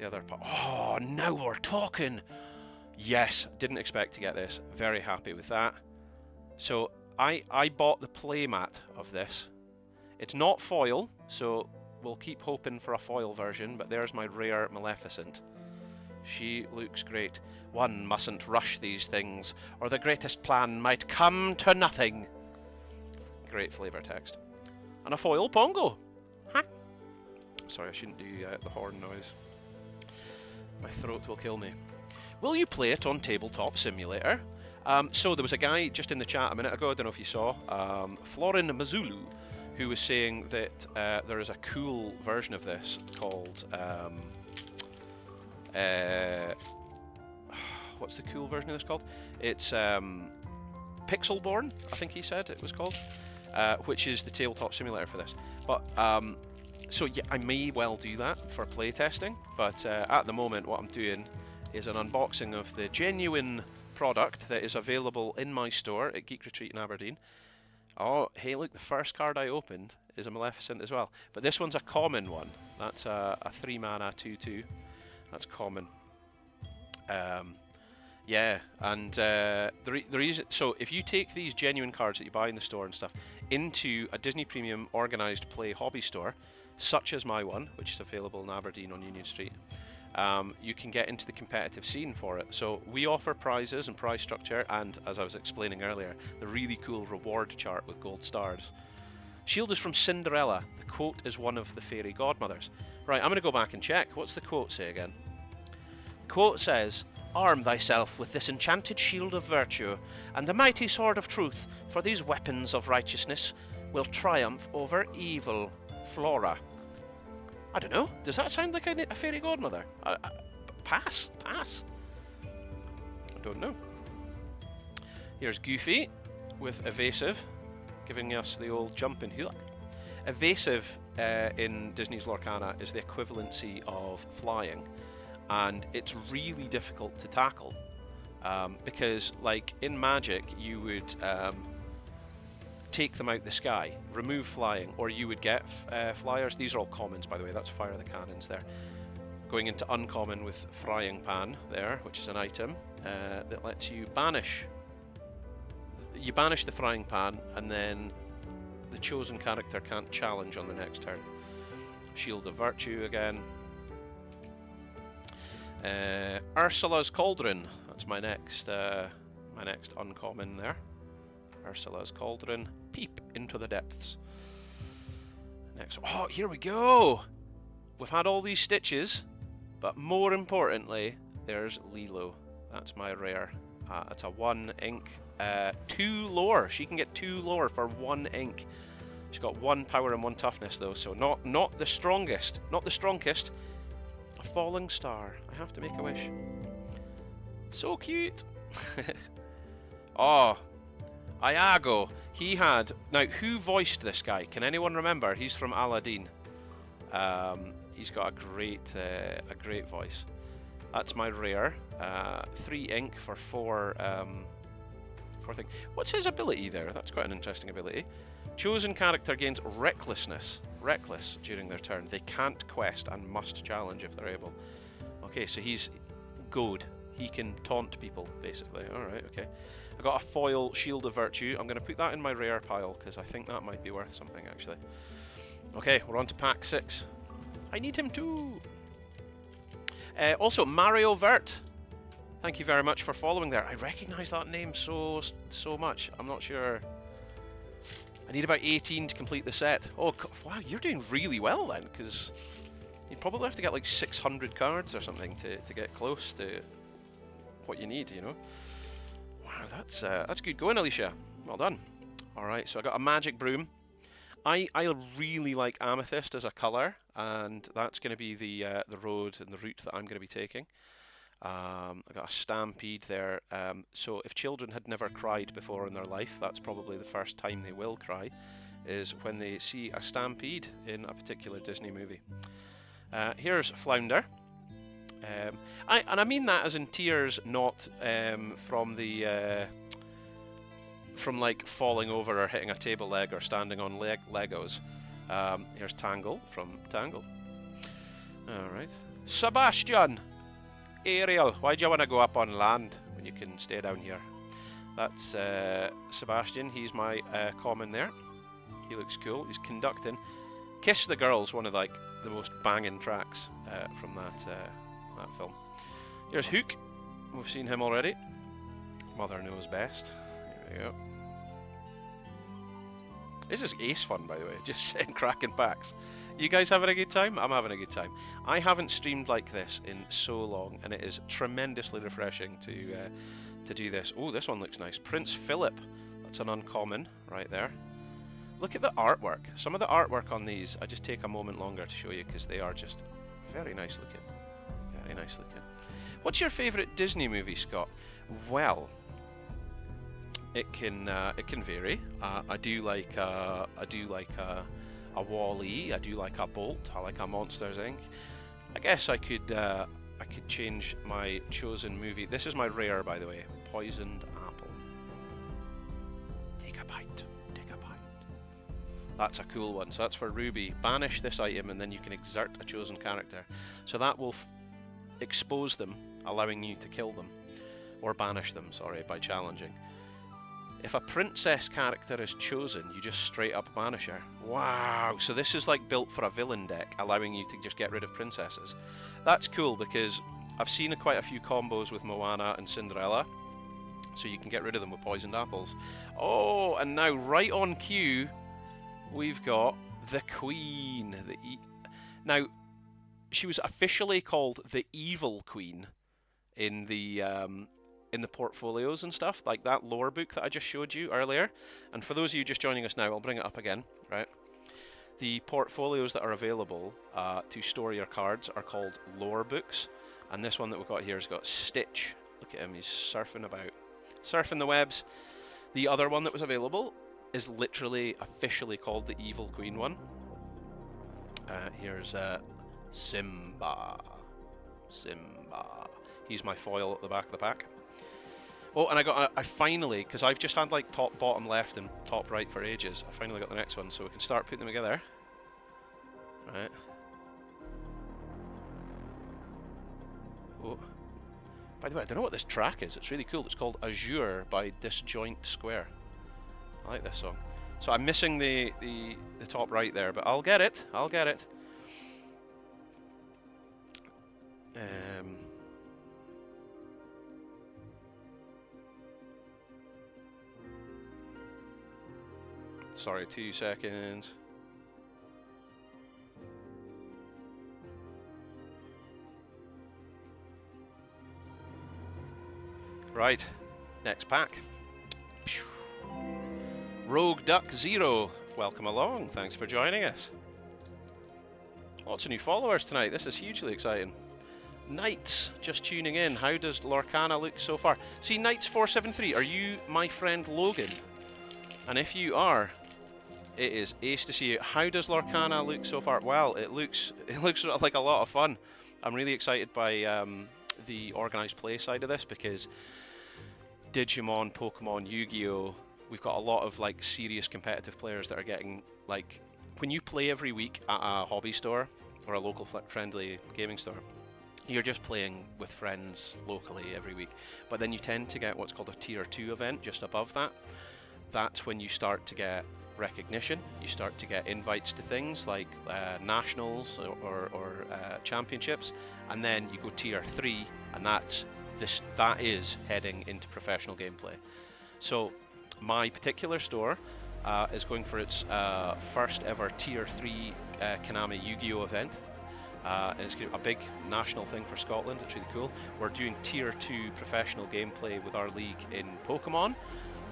other part. Oh, now we're talking! Yes, didn't expect to get this. Very happy with that. So, I bought the playmat of this. It's not foil, so we'll keep hoping for a foil version, but there's my rare Maleficent. She looks great. One mustn't rush these things, or the greatest plan might come to nothing. Great flavour text. And a foil Pongo. Huh? Sorry, I shouldn't do the horn noise. My throat will kill me. Will you play it on Tabletop Simulator? So there was a guy just in the chat a minute ago, I don't know if you saw, Florin Mazulu, who was saying that there is a cool version of this called... what's the cool version of this called? It's Pixelborn, I think he said it was called, which is the tabletop simulator for this. But So yeah, I may well do that for playtesting, but at the moment what I'm doing is an unboxing of the genuine product that is available in my store at Geek Retreat in Aberdeen. Oh, hey look, the first card I opened is a Maleficent as well. But this one's a common one. That's a 3 mana 2/2. That's common. Yeah, and the reason, so if you take these genuine cards that you buy in the store and stuff into a Disney Premium organised play hobby store, such as my one, which is available in Aberdeen on Union Street, you can get into the competitive scene for it. So we offer prizes and prize structure, and as I was explaining earlier, the really cool reward chart with gold stars. Shield is from Cinderella. The quote is one of the fairy godmothers. Right, I'm going to go back and check. What's the quote say again? The quote says, "Arm thyself with this enchanted shield of virtue, and the mighty sword of truth, for these weapons of righteousness will triumph over evil." Flora. I don't know. Does that sound like a fairy godmother? Pass. I don't know. Here's Goofy with evasive, giving us the old jumping hook. Evasive in Disney's Lorcana is the equivalency of flying, and it's really difficult to tackle because, like in Magic, you would take them out the sky, remove flying, or you would get flyers. These are all commons, by the way. That's fire the cannons there. Going into uncommon with frying pan there, which is an item that lets you banish. You banish the frying pan, and then the chosen character can't challenge on the next turn. Shield of Virtue again. Ursula's Cauldron. That's my next uncommon there. Ursula's Cauldron. Peep into the depths. Next. Oh, here we go! We've had all these stitches, but more importantly, there's Lilo. That's my rare. It's a 1 ink. 2 lore. She can get 2 lore for 1 ink. She's got 1 power and 1 toughness though, so not the strongest. Not the strongest. A falling star. I have to make a wish. So cute. Oh, Iago. He had. Now, who voiced this guy? Can anyone remember? He's from Aladdin. He's got a great voice. That's my rare. 3 ink for 4 thing. What's his ability there? That's quite an interesting ability. Chosen character gains reckless during their turn. They can't quest and must challenge if they're able. Okay, so he's goad. He can taunt people, basically. Alright, okay. I got a foil Shield of Virtue. I'm going to put that in my rare pile, because I think that might be worth something, actually. Okay, we're on to pack 6. I need him too! Also, Mario Vert. Thank you very much for following there. I recognise that name so much. I'm not sure. I need about 18 to complete the set. Oh, wow, you're doing really well then, because you'd probably have to get like 600 cards or something to get close to what you need, you know? Wow, that's good going, Alicia. Well done. Alright, so I got a magic broom. I really like amethyst as a colour, and that's going to be the road and the route that I'm going to be taking. I got a stampede there, so if children had never cried before in their life, that's probably the first time they will cry, is when they see a stampede in a particular Disney movie. Here's Flounder. I mean that as in tears, not from like falling over or hitting a table leg or standing on Legos. Here's Tangle from Tangle. Alright. Sebastian! Ariel, why do you want to go up on land when you can stay down here? That's Sebastian. He's my common there. He looks cool. He's conducting. Kiss the Girl's one of like the most banging tracks from that film. Here's Hook. We've seen him already. Mother Knows Best. Here we go. This is ace fun, by the way. Just sitting cracking packs. You guys having a good time? I'm having a good time. I haven't streamed like this in so long, and it is tremendously refreshing to do this. Oh, this one looks nice. Prince Philip. That's an uncommon right there. Look at the artwork. Some of the artwork on these, I just take a moment longer to show you because they are just very nice looking. Very nice looking. What's your favourite Disney movie, Scott? Well, it can vary. I do like a Wall-E. I do like a Bolt. I like a Monsters Inc. I guess I could change my chosen movie. This is my rare, by the way. Poisoned apple. Take a bite. Take a bite. That's a cool one. So that's for Ruby. Banish this item and then you can exert a chosen character. So that will expose them, allowing you to kill them. Or banish them, sorry, by challenging. If a princess character is chosen, you just straight up banish her. Wow, so this is like built for a villain deck, allowing you to just get rid of princesses. That's cool because I've seen quite a few combos with Moana and Cinderella, so you can get rid of them with poisoned apples. Oh, and now right on cue, we've got the Queen. Now, she was officially called the Evil Queen in the portfolios and stuff, like that lore book that I just showed you earlier. And for those of you just joining us now, I'll bring it up again, right? The portfolios that are available to store your cards are called lore books. And this one that we've got here has got Stitch. Look at him, he's surfing about. Surfing the webs. The other one that was available is literally officially called the Evil Queen one. Here's Simba. Simba. He's my foil at the back of the pack. Oh, and I finally, because I've just had like top, bottom, left, and top, right for ages, I finally got the next one, so we can start putting them together. Right. Oh. By the way, I don't know what this track is. It's really cool. It's called Azure by Disjoint Square. I like this song. So I'm missing the top right there, but I'll get it. I'll get it. Sorry, 2 seconds. Right, next pack. Rogue Duck Zero, welcome along. Thanks for joining us. Lots of new followers tonight. This is hugely exciting. Knights, just tuning in. How does Lorcana look so far? See, Knights 473, are you my friend Logan? And if you are, it is ace to see you. How does Lorcana look so far? Well, it looks like a lot of fun. I'm really excited by the organised play side of this because Digimon, Pokemon, Yu-Gi-Oh! We've got a lot of like serious competitive players that are getting like, when you play every week at a hobby store or a local friendly gaming store, you're just playing with friends locally every week. But then you tend to get what's called a tier 2 event just above that. That's when you start to get recognition, you start to get invites to things like nationals or championships, and then you go tier 3, and that is heading into professional gameplay. So my particular store is going for its first ever tier 3 Konami Yu-Gi-Oh event. And it's a big national thing for Scotland. It's really cool. We're doing tier 2 professional gameplay with our league in Pokemon.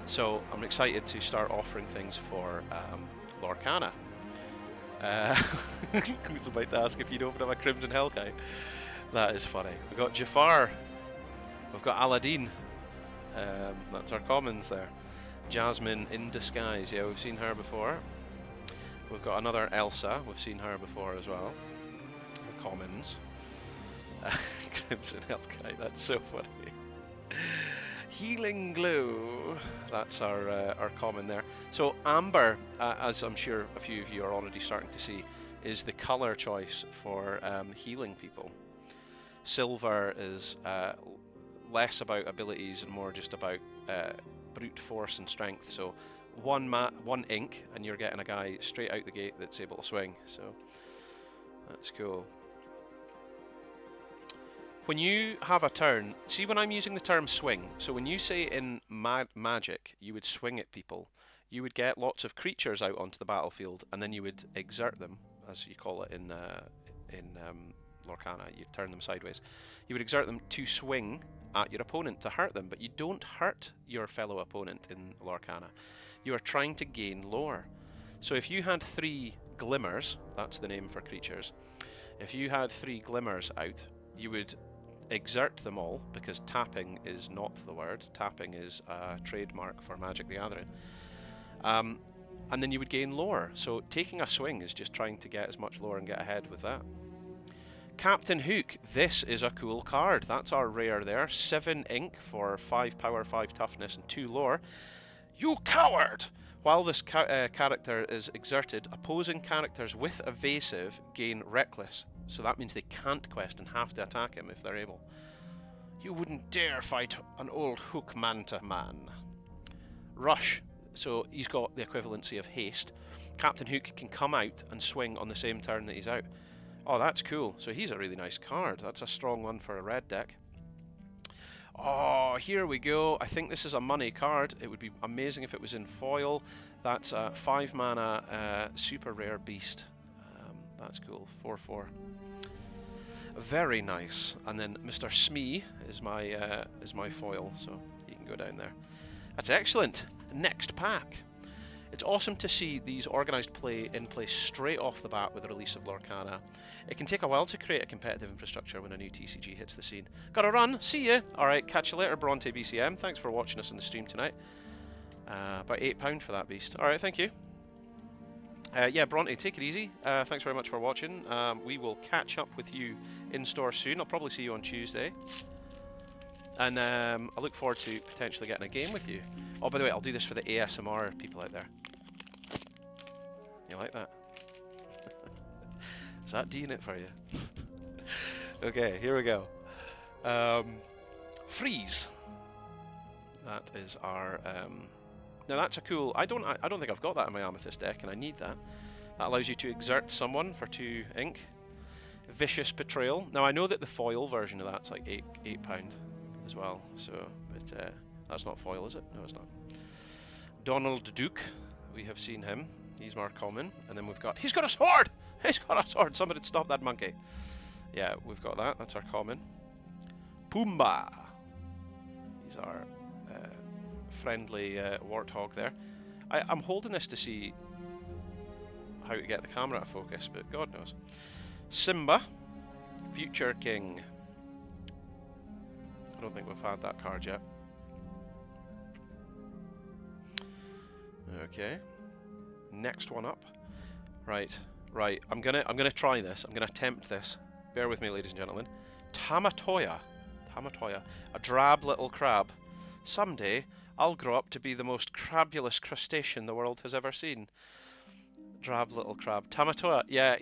So I'm excited to start offering things for Lorcana. Who's about to ask if you don't have a Crimson Hellkite? That is funny. We've got Jafar. We've got Aladdin. That's our commons there. Jasmine in disguise. Yeah, we've seen her before. We've got another Elsa. We've seen her before as well. The commons. Crimson Hellkite. That's so funny. Healing Glow, that's our common there. So Amber, as I'm sure a few of you are already starting to see, is the colour choice for healing people. Silver is less about abilities and more just about brute force and strength. So one ink and you're getting a guy straight out the gate that's able to swing. So that's cool. When you have a turn, see when I'm using the term swing, so when you say in Magic you would swing at people, you would get lots of creatures out onto the battlefield and then you would exert them, as you call it in Lorcana, you turn them sideways. You would exert them to swing at your opponent to hurt them, but you don't hurt your fellow opponent in Lorcana. You are trying to gain lore. So if you had 3 glimmers, that's the name for creatures, if you had 3 glimmers out, you would exert them all, because tapping is not the word. Tapping is a trademark for Magic the Gathering. and then you would gain lore. So taking a swing is just trying to get as much lore and get ahead with that. Captain Hook, this is a cool card. That's our rare there. 7 ink for 5 power, 5 toughness, and 2 lore. You coward! While this character is exerted, opposing characters with evasive gain reckless. So that means they can't quest and have to attack him if they're able. You wouldn't dare fight an old Hook man to man. Rush. So he's got the equivalency of haste. Captain Hook can come out and swing on the same turn that he's out. Oh, that's cool. So he's a really nice card. That's a strong one for a red deck. Oh, here we go. I think this is a money card. It would be amazing if it was in foil. That's a 5 mana super rare beast. That's cool. 4/4. Very nice. And then Mr. Smee is my foil, so he can go down there. That's excellent. Next pack. It's awesome to see these organised play in place straight off the bat with the release of Lorcana. It can take a while to create a competitive infrastructure when a new TCG hits the scene. Gotta run, see ya! Alright, catch you later, Bronte BCM. Thanks for watching us on the stream tonight. About £8 for that beast. Alright, thank you. Yeah, Bronte, take it easy. Thanks very much for watching. We will catch up with you in store soon. I'll probably see you on Tuesday. And I look forward to potentially getting a game with you. Oh, by the way, I'll do this for the ASMR people out there. You like that? Is that D'ing it for you? Okay, here we go. Freeze. That is our. Now that's a cool. I don't think I've got that in my Amethyst deck, and I need that. That allows you to exert someone for 2 ink. Vicious Betrayal. Now I know that the foil version of that's like £8 as well. So that's not foil, is it? No, it's not. Donald Duke. We have seen him. He's more common. And then we've got... He's got a sword! He's got a sword! Somebody stop that monkey. Yeah, we've got that. That's our common. Pumbaa. He's our friendly warthog there. I'm holding this to see how to get the camera to focus, but God knows. Simba. Future King. I don't think we've had that card yet. Okay. Next one up. Right. I'm gonna try this. I'm gonna attempt this. Bear with me, ladies and gentlemen. Tamatoya. A drab little crab. Someday I'll grow up to be the most crabulous crustacean the world has ever seen. Drab little crab. Tamatoya. Yeah,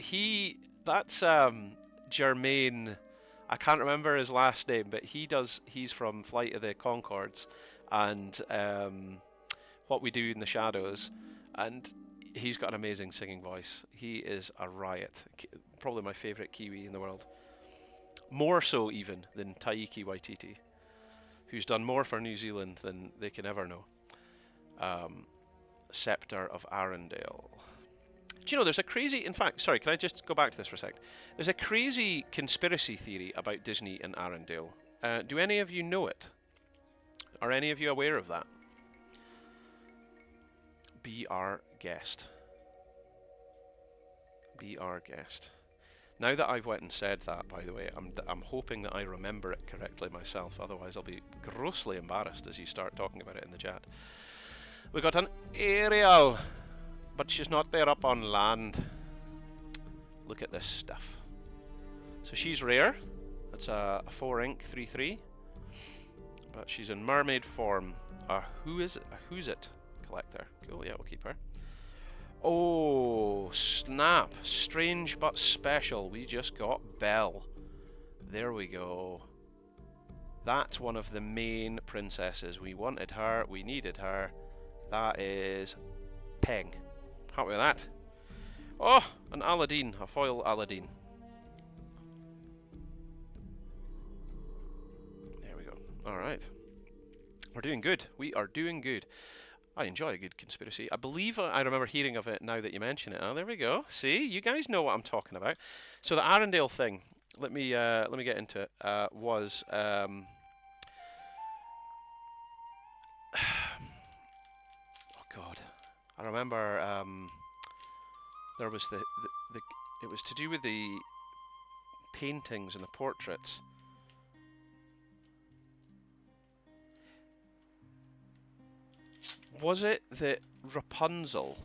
that's Jermaine. I can't remember his last name, but he's from Flight of the Conchords and What We Do in the Shadows, and he's got an amazing singing voice. He is a riot. Probably my favourite Kiwi in the world. More so even than Taiki Waititi, who's done more for New Zealand than they can ever know. Scepter of Arendelle. Do you know, there's a crazy... In fact, sorry, can I just go back to this for a sec? There's a crazy conspiracy theory about Disney and Arendelle. Do any of you know it? Are any of you aware of that? Be our guest. Be our guest. Now that I've went and said that, by the way, I'm hoping that I remember it correctly myself. Otherwise, I'll be grossly embarrassed as you start talking about it in the chat. We got an Ariel, but she's not there up on land. Look at this stuff. So she's rare. That's a 4 ink 3/3, but she's in mermaid form. Who's it collector? Cool. Yeah, we'll keep her. Oh, snap. Strange but special. We just got Belle. There we go. That's one of the main princesses. We wanted her. We needed her. That is Peng. Happy with that. Oh, an Aladdin. A foil Aladdin. There we go. Alright. We're doing good. We are doing good. I enjoy a good conspiracy. I believe I remember hearing of it now that you mention it. Oh, there we go. See, you guys know what I'm talking about. So the Arendelle thing, let me get into it. Was oh God, I remember there was the it was to do with the paintings and the portraits. Was it that Rapunzel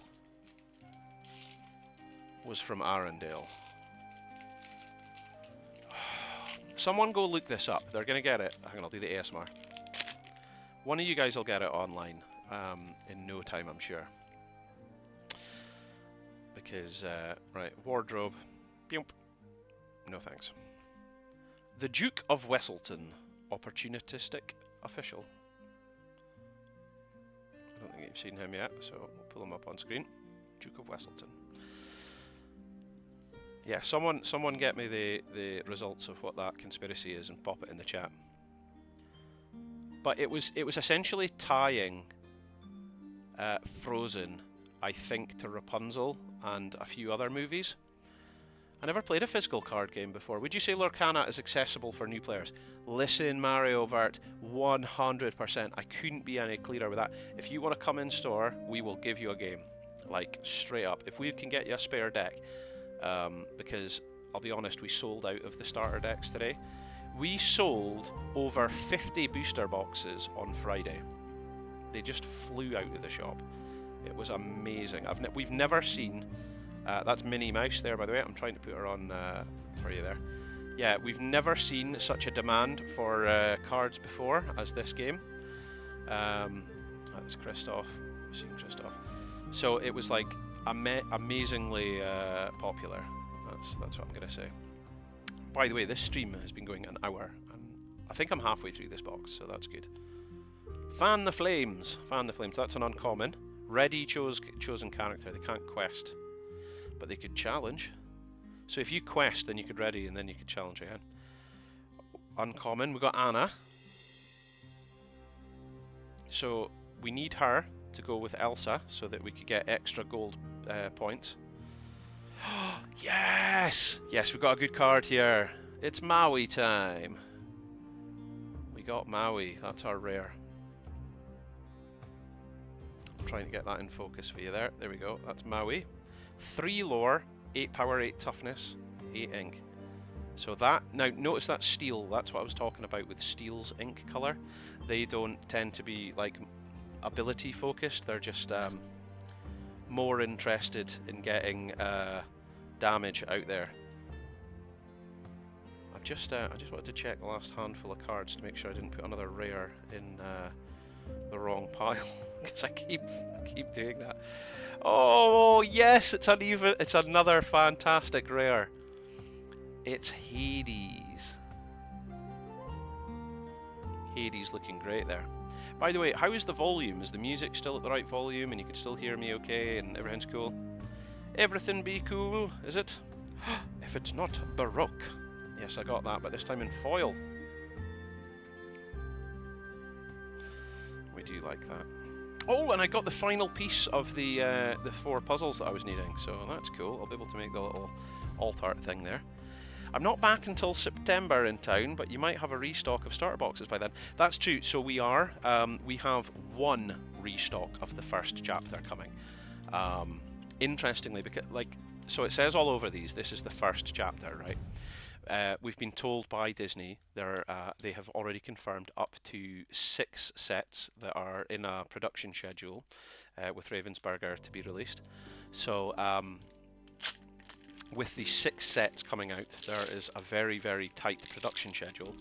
was from Arendelle. Someone go look this up. They're going to get it. Hang on, I'll do the ASMR. One of you guys will get it online in no time, I'm sure. Because, right, wardrobe. Boop. No thanks. The Duke of Wesselton. Opportunistic official. I don't think you've seen him yet, so we'll pull him up on screen. Duke of Wesselton. Yeah, someone get me the results of what that conspiracy is and pop it in the chat. But it was essentially tying Frozen, I think, to Rapunzel and a few other movies. I never played a physical card game before. Would you say Lorcana is accessible for new players? Listen, Mario Vert, 100%. I couldn't be any clearer with that. If you want to come in store, we will give you a game. Like, straight up. If we can get you a spare deck, because I'll be honest, we sold out of the starter decks today. We sold over 50 booster boxes on Friday. They just flew out of the shop. It was amazing. We've never seen... that's Minnie Mouse there, by the way. I'm trying to put her on for you there. Yeah, we've never seen such a demand for cards before as this game. That's Christoph. I've seen Christoph. So it was like amazingly popular. That's what I'm going to say. By the way, this stream has been going an hour, and I think I'm halfway through this box, so that's good. Fan the Flames. Fan the Flames. That's an uncommon. Ready chosen character. They can't quest, but they could challenge. So if you quest, then you could ready, and then you could challenge again. Uncommon. We've got Anna. So we need her to go with Elsa so that we could get extra gold points. Yes! Yes, we got a good card here. It's Maui time. We got Maui. That's our rare. I'm trying to get that in focus for you there. There we go. That's Maui. 3 lore, 8 power, 8 toughness, 8 ink. So that, now notice that steel. That's what I was talking about with steel's ink color. They don't tend to be like ability focused. They're just more interested in getting damage out there. I just wanted to check the last handful of cards to make sure I didn't put another rare in the wrong pile, because I keep doing that. Oh yes, it's another fantastic rare. It's Hades. Hades looking great there. By the way, how is the volume? Is the music still at the right volume and you can still hear me okay and everything's cool? Everything be cool, is it? If it's not Baroque. Yes, I got that, but this time in foil. We do like that. Oh, and I got the final piece of the 4 puzzles that I was needing, so that's cool. I'll be able to make the little alt art thing there. I'm not back until September in town, but you might have a restock of starter boxes by then. That's true. So we are. We have 1 restock of the first chapter coming. Interestingly, because so it says all over these, this is the first chapter, right? We've been told by Disney they have already confirmed up to 6 sets that are in a production schedule with Ravensburger to be released. So with the 6 sets coming out, there is a very, very tight production schedule,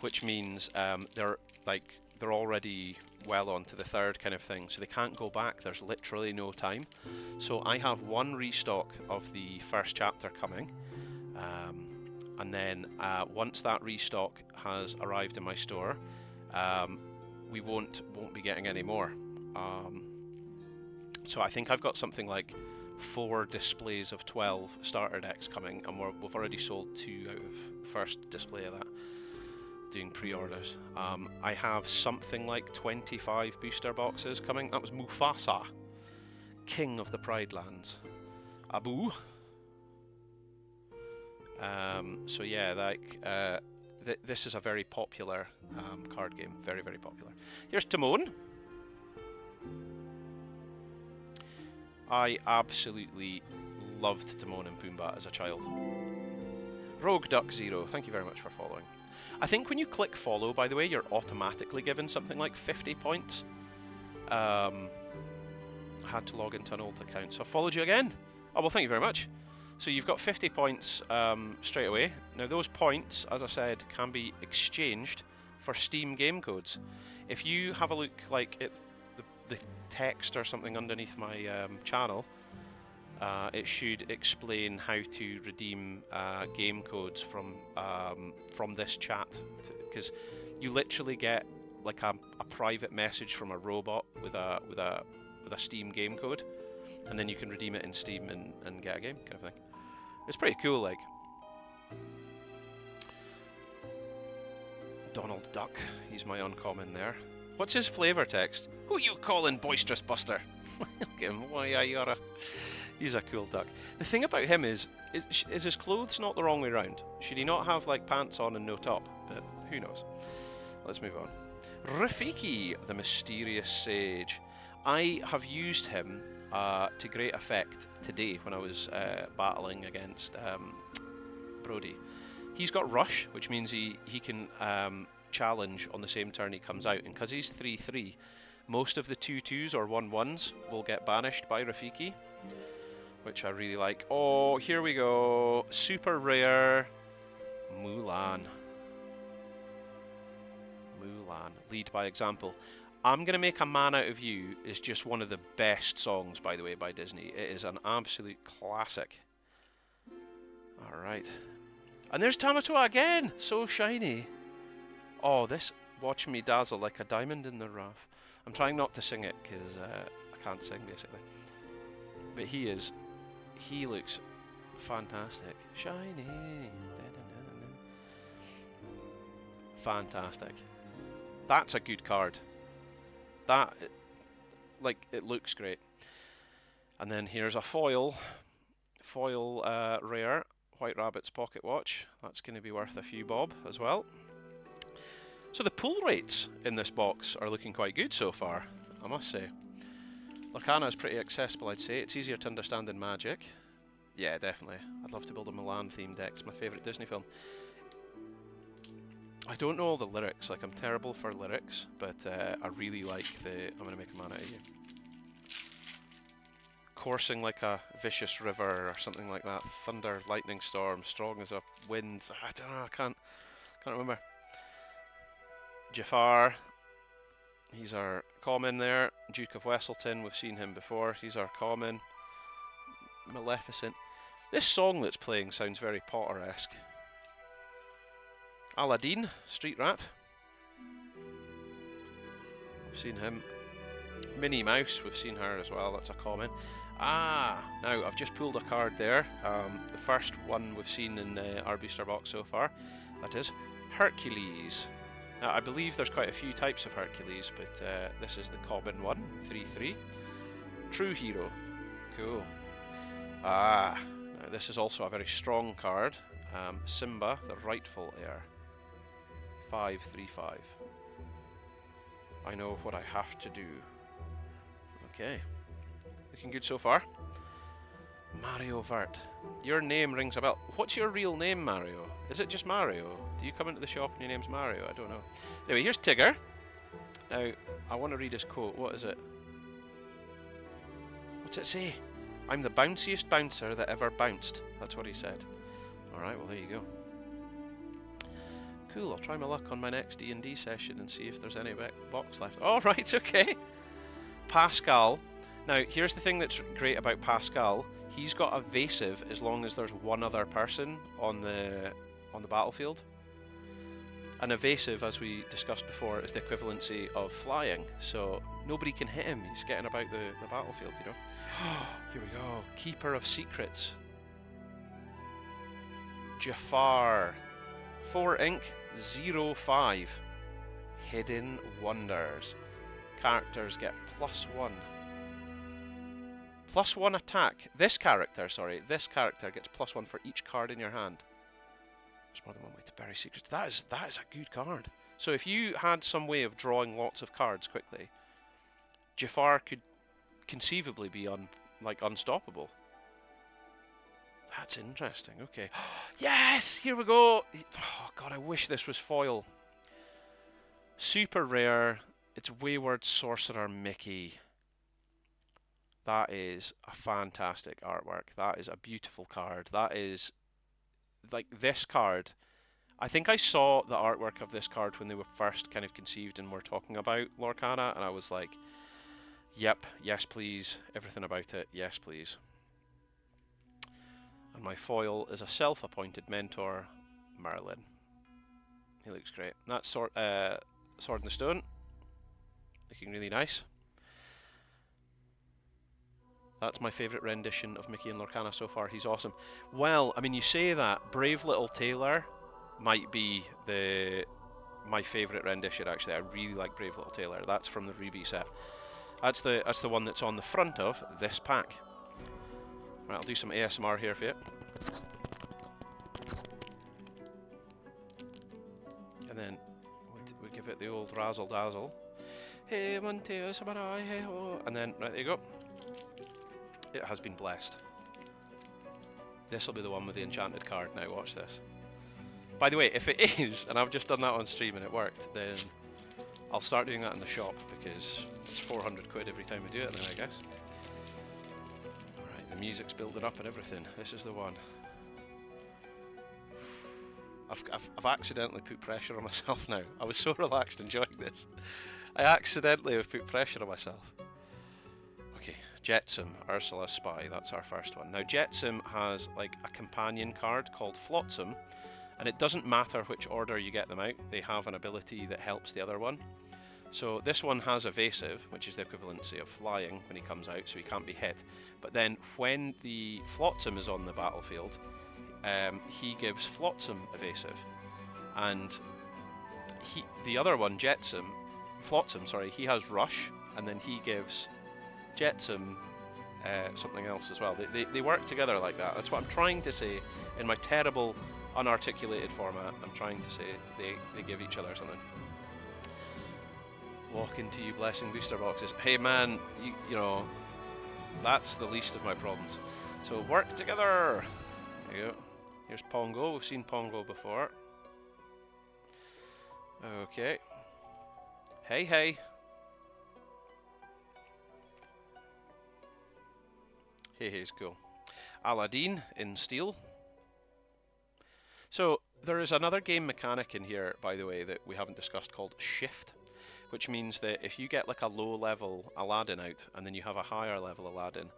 which means they're already well on to the 3rd kind of thing, so they can't go back. There's literally no time. So I have 1 restock of the first chapter coming, and then once that restock has arrived in my store, we won't be getting any more. So I think I've got something like 4 displays of 12 starter decks coming, and we've already sold 2 out of the first display of that, doing pre-orders. I have something like 25 booster boxes coming. That was Mufasa, King of the Pride Lands. Abu. So yeah, this is a very popular card game. Very, very popular. Here's Timon. I absolutely loved Timon and Pumbaa as a child. Rogue Duck Zero, thank you very much for following. I think when you click follow, by the way, you're automatically given something like 50 points. I had to log into an old account, so I followed you again. Oh, well, thank you very much. So you've got 50 points straight away. Now those points, as I said, can be exchanged for Steam game codes. If you have a look like at the text or something underneath my channel, it should explain how to redeem game codes from this chat, because you literally get like a private message from a robot with a Steam game code, and then you can redeem it in Steam and get a game kind of thing. It's pretty cool, like. Donald Duck, he's my uncommon there. What's his flavour text? Who you calling boisterous Buster? Look at him, why you're he's a cool duck. The thing about him is his clothes not the wrong way round? Should he not have like pants on and no top? But who knows. Let's move on. Rafiki, the mysterious sage. I have used him to great effect today when I was battling against Brody. He's got rush, which means he can challenge on the same turn he comes out, and because he's 3-3, most of the 2-2s or 1-1s will get banished by Rafiki, which I really like. Oh, here we go. Super rare Mulan. Mulan, lead by example. I'm going to Make a Man Out of You is just one of the best songs, by the way, by Disney. It is an absolute classic. Alright. And there's Tamatoa again! So shiny. Oh, this watching me dazzle like a diamond in the rough. I'm trying not to sing it because I can't sing, basically. But he looks fantastic. Shiny. Fantastic. That's a good card. That, like, it looks great. And then here's a foil rare, White Rabbit's pocket watch. That's going to be worth a few bob as well. So the pull rates in this box are looking quite good so far, I must say. Lorcana is pretty accessible, I'd say. It's easier to understand than Magic. Yeah, definitely. I'd love to build a Milan-themed deck. It's my favourite Disney film. I don't know all the lyrics, like I'm terrible for lyrics, but I really like the I'm gonna make a man out of you. Coursing like a vicious river or something like that. Thunder, lightning storm, strong as a wind. I don't know, I can't remember. Jafar, he's our common there. Duke of Wesselton, we've seen him before. He's our common. Maleficent. This song that's playing sounds very Potter-esque. Aladdin, Street Rat. We've seen him. Minnie Mouse, we've seen her as well, that's a common. Now I've just pulled a card there. The first one we've seen in our booster box so far. That is Hercules. Now I believe there's quite a few types of Hercules, but this is the common one, 3-3. True Hero. Cool. Now this is also a very strong card. Simba, the rightful heir. 5-3-5. I know what I have to do. Okay. Looking good so far. Mario Vert. Your name rings a bell. What's your real name, Mario? Is it just Mario? Do you come into the shop and your name's Mario? I don't know. Anyway, here's Tigger. Now, I want to read his quote. What is it? What's it say? I'm the bounciest bouncer that ever bounced. That's what he said. Alright, well there you go. Cool, I'll try my luck on my next D&D session and see if there's any box left. Oh, right, okay. Pascal. Now, here's the thing that's great about Pascal. He's got evasive as long as there's one other person on the battlefield. And evasive, as we discussed before, is the equivalency of flying. So nobody can hit him. He's getting about the battlefield, you know. Here we go. Keeper of Secrets. Jafar. 4 ink, 0-5. Hidden Wonders. Characters get +1. +1 attack. This character gets +1 for each card in your hand. There's more than one way to bury secrets. That is a good card. So if you had some way of drawing lots of cards quickly, Jafar could conceivably be unstoppable. That's interesting. Okay. Yes! Here we go! Oh god, I wish this was foil. Super rare. It's Wayward Sorcerer Mickey. That is a fantastic artwork. That is a beautiful card. That is like this card. I think I saw the artwork of this card when they were first kind of conceived and were talking about Lorcana, and I was like, yep, yes please, everything about it, yes please. And my foil is a self-appointed mentor, Merlin. He looks great. That's Sword in the Stone, looking really nice. That's my favourite rendition of Mickey and Lorcana so far. He's awesome. Well, I mean, you say that. Brave Little Tailor might be my favourite rendition, actually. I really like Brave Little Tailor. That's from the Ruby set. That's the one that's on the front of this pack. Right, I'll do some ASMR here for you. And then we give it the old razzle dazzle. Hey, Monteo Samurai, hey ho. And then, right, there you go. It has been blessed. This will be the one with the enchanted card. Now watch this. By the way, if it is, and I've just done that on stream and it worked, then I'll start doing that in the shop because it's 400 quid every time we do it then, I guess. Alright, the music's building up and everything. This is the one. I've accidentally put pressure on myself now. I was so relaxed enjoying this. I accidentally have put pressure on myself. Okay, Jetsam, Ursula Spy, that's our first one. Now Jetsam has like a companion card called Flotsam, and it doesn't matter which order you get them out, they have an ability that helps the other one. So this one has evasive, which is the equivalency of flying when he comes out, so he can't be hit. But then when the Flotsam is on the battlefield, he gives Flotsam evasive, and the other one, Flotsam, sorry, he has rush, and then he gives Jetsam something else as well. They work together like that. That's what I'm trying to say in my terrible, unarticulated format. I'm trying to say they give each other something. Walk into you blessing booster boxes. Hey man, you know, that's the least of my problems. So work together. There you go. Here's Pongo. We've seen Pongo before. Okay. Hey, hey. Hey, hey's cool. Aladdin in steel. So there is another game mechanic in here, by the way, that we haven't discussed called Shift, which means that if you get like a low level Aladdin out and then you have a higher level Aladdin,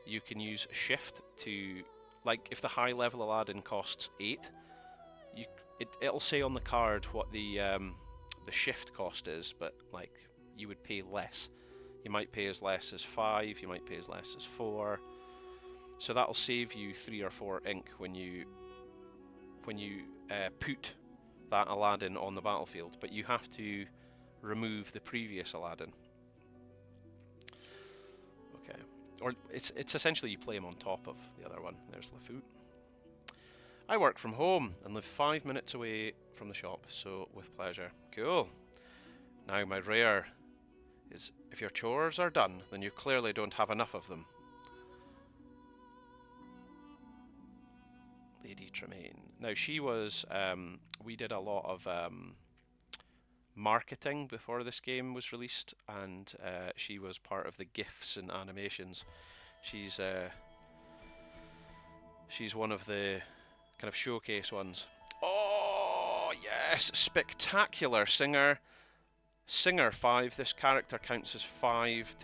you can use Shift to, like if the high level Aladdin costs 8, it'll say on the card what the shift cost is, but like you would pay less. You might pay as less as 5, you might pay as less as 4. So that'll save you 3 or 4 ink when you put that Aladdin on the battlefield, but you have to remove the previous Aladdin. Okay, or it's essentially you play him on top of the other one. There's Lafute. I work from home and live 5 minutes away from the shop, so with pleasure. Cool. Now my rare is, if your chores are done, then you clearly don't have enough of them. Lady Tremaine. Now she was, we did a lot of marketing before this game was released, and she was part of the GIFs and animations. She's one of the kind of showcase ones. Oh yes, spectacular singer. Singer 5. This character counts as 5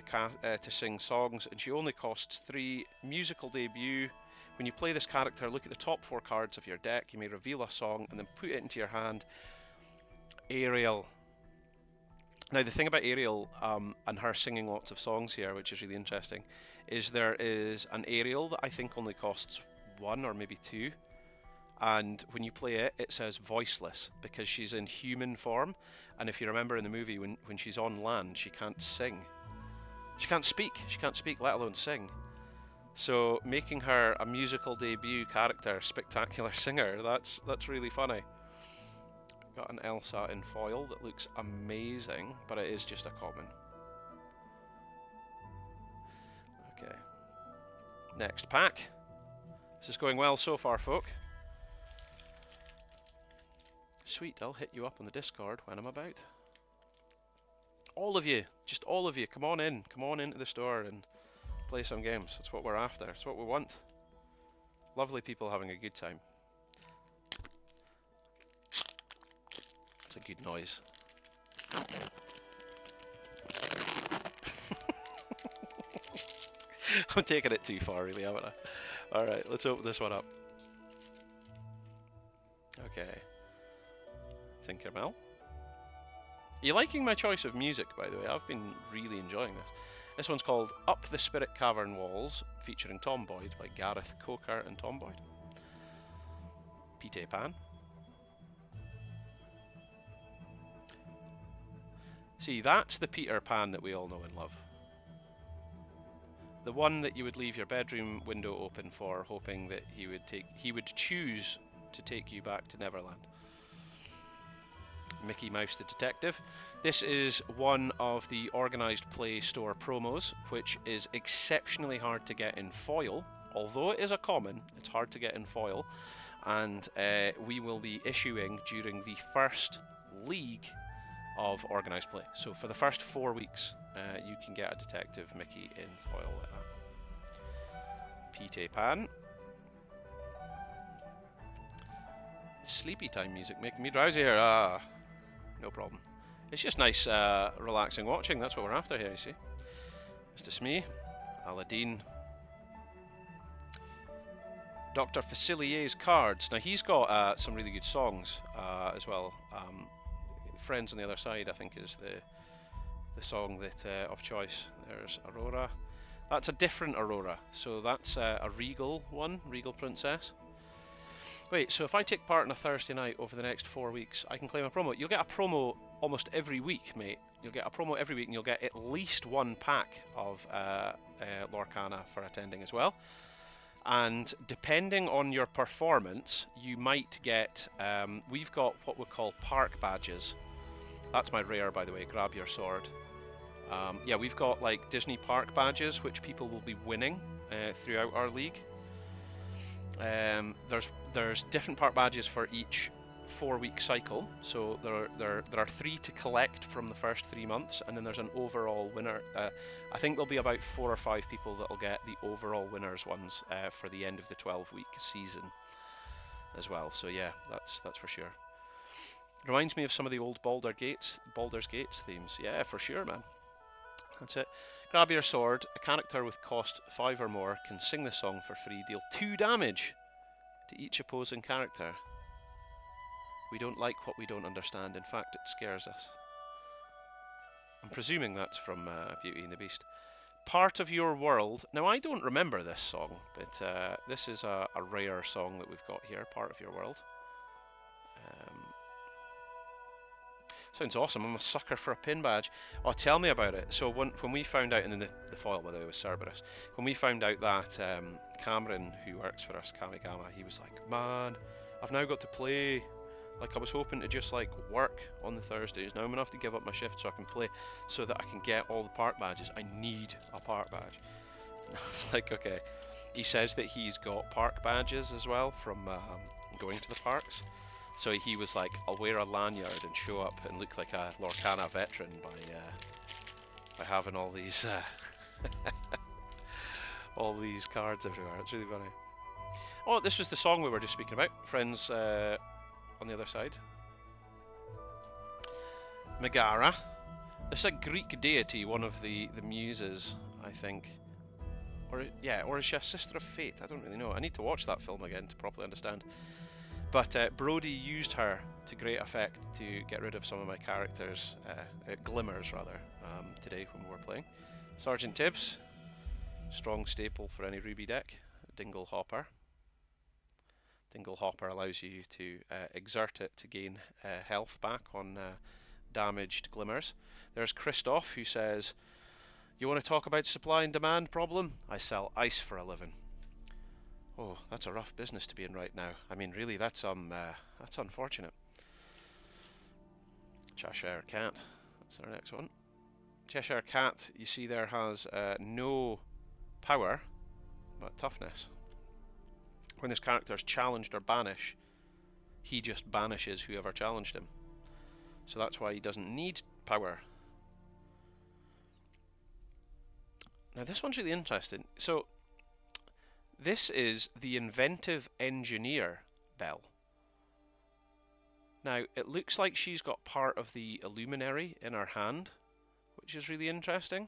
to sing songs, and she only costs 3. Musical debut. When you play this character, look at the top 4 cards of your deck. You may reveal a song and then put it into your hand. Ariel. Now the thing about Ariel and her singing lots of songs here, which is really interesting, is there is an Ariel that I think only costs 1 or maybe 2. And when you play it, it says voiceless because she's in human form. And if you remember in the movie, when she's on land, she can't sing. She can't speak. She can't speak, let alone sing. So making her a musical debut character, spectacular singer, that's really funny. Got an Elsa in foil that looks amazing, but it is just a common. Okay. Next pack. This is going well so far, folk. Sweet, I'll hit you up on the Discord when I'm about. All of you, just all of you, come on into the store and play some games. That's what we're after. That's what we want. Lovely people having a good time. It's a good noise. I'm taking it too far, really, haven't I? Alright, let's open this one up. Okay. Tinkerbell. Are you liking my choice of music, by the way? I've been really enjoying this. This one's called Up the Spirit Cavern Walls, featuring Tom Boyd by Gareth Coker and Tom Boyd. Peter Pan. See, that's the Peter Pan that we all know and love. The one that you would leave your bedroom window open for, hoping that he would choose to take you back to Neverland. Mickey Mouse the Detective. This is one of the organised play store promos, which is exceptionally hard to get in foil. Although it is a common, it's hard to get in foil, and we will be issuing during the first league of organised play. So for the first 4 weeks, you can get a Detective Mickey in foil like that. Peter Pan. Sleepy time music making me drowsy here. No problem. It's just nice, relaxing watching. That's what we're after here, you see. Mr. Smee, Aladdin, Dr. Facilier's Cards. Now he's got some really good songs as well. Friends on the Other Side, I think, is the song that of choice. There's Aurora. That's a different Aurora. So that's a Regal one, Regal Princess. Wait, so if I take part in a Thursday night over the next 4 weeks, I can claim a promo. You'll get a promo almost every week, mate. You'll get a promo every week, and you'll get at least one pack of Lorcana for attending as well. And depending on your performance, you might get... we've got what we call park badges. That's my rare, by the way. Grab your sword. Yeah, we've got like Disney park badges, which people will be winning throughout our league. There's different park badges for each 4-week cycle, so there are 3 to collect from the first 3 months, and then there's an overall winner. I think there'll be about 4 or 5 people that'll get the overall winners ones for the end of the 12-week season as well. So yeah, that's for sure. Reminds me of some of the old Baldur's Gates themes. Yeah, for sure, man. That's it. Grab your sword. A character with cost 5 or more can sing this song for free. Deal 2 damage to each opposing character. We don't like what we don't understand. In fact, it scares us. I'm presuming that's from Beauty and the Beast. Part of Your World. Now, I don't remember this song, but this is a rare song that we've got here. Part of Your World. Sounds awesome. I'm a sucker for a pin badge. Oh, tell me about it. So when we found out, and then the foil, by the way, was Cerberus. When we found out that Cameron, who works for us, Kamigama, he was like, man, I've now got to play. Like, I was hoping to just like work on the Thursdays. Now I'm gonna have to give up my shift so I can play, so that I can get all the park badges. I need a park badge. I was like, okay. He says that he's got park badges as well from going to the parks. So he was like, I'll wear a lanyard and show up and look like a Lorcana veteran by having all these all these cards everywhere. It's really funny. Oh, this was the song we were just speaking about. Friends on the Other Side. Megara. This is a Greek deity, one of the muses, I think. Or is she a sister of fate? I don't really know. I need to watch that film again to properly understand. But Brody used her to great effect to get rid of some of my characters, glimmers rather, today when we were playing. Sergeant Tibbs, strong staple for any Ruby deck. Dingle Hopper. Dingle Hopper allows you to exert it to gain health back on damaged glimmers. There's Christoph, who says, you want to talk about supply and demand problem? I sell ice for a living. Oh, that's a rough business to be in right now. I mean, really, that's unfortunate. Cheshire Cat. That's our next one. Cheshire Cat, you see there, has no power, but toughness. When this character is challenged or banished, he just banishes whoever challenged him. So that's why he doesn't need power. Now this one's really interesting. So this is the inventive engineer bell. Now it looks like she's got part of the illuminary in her hand, which is really interesting.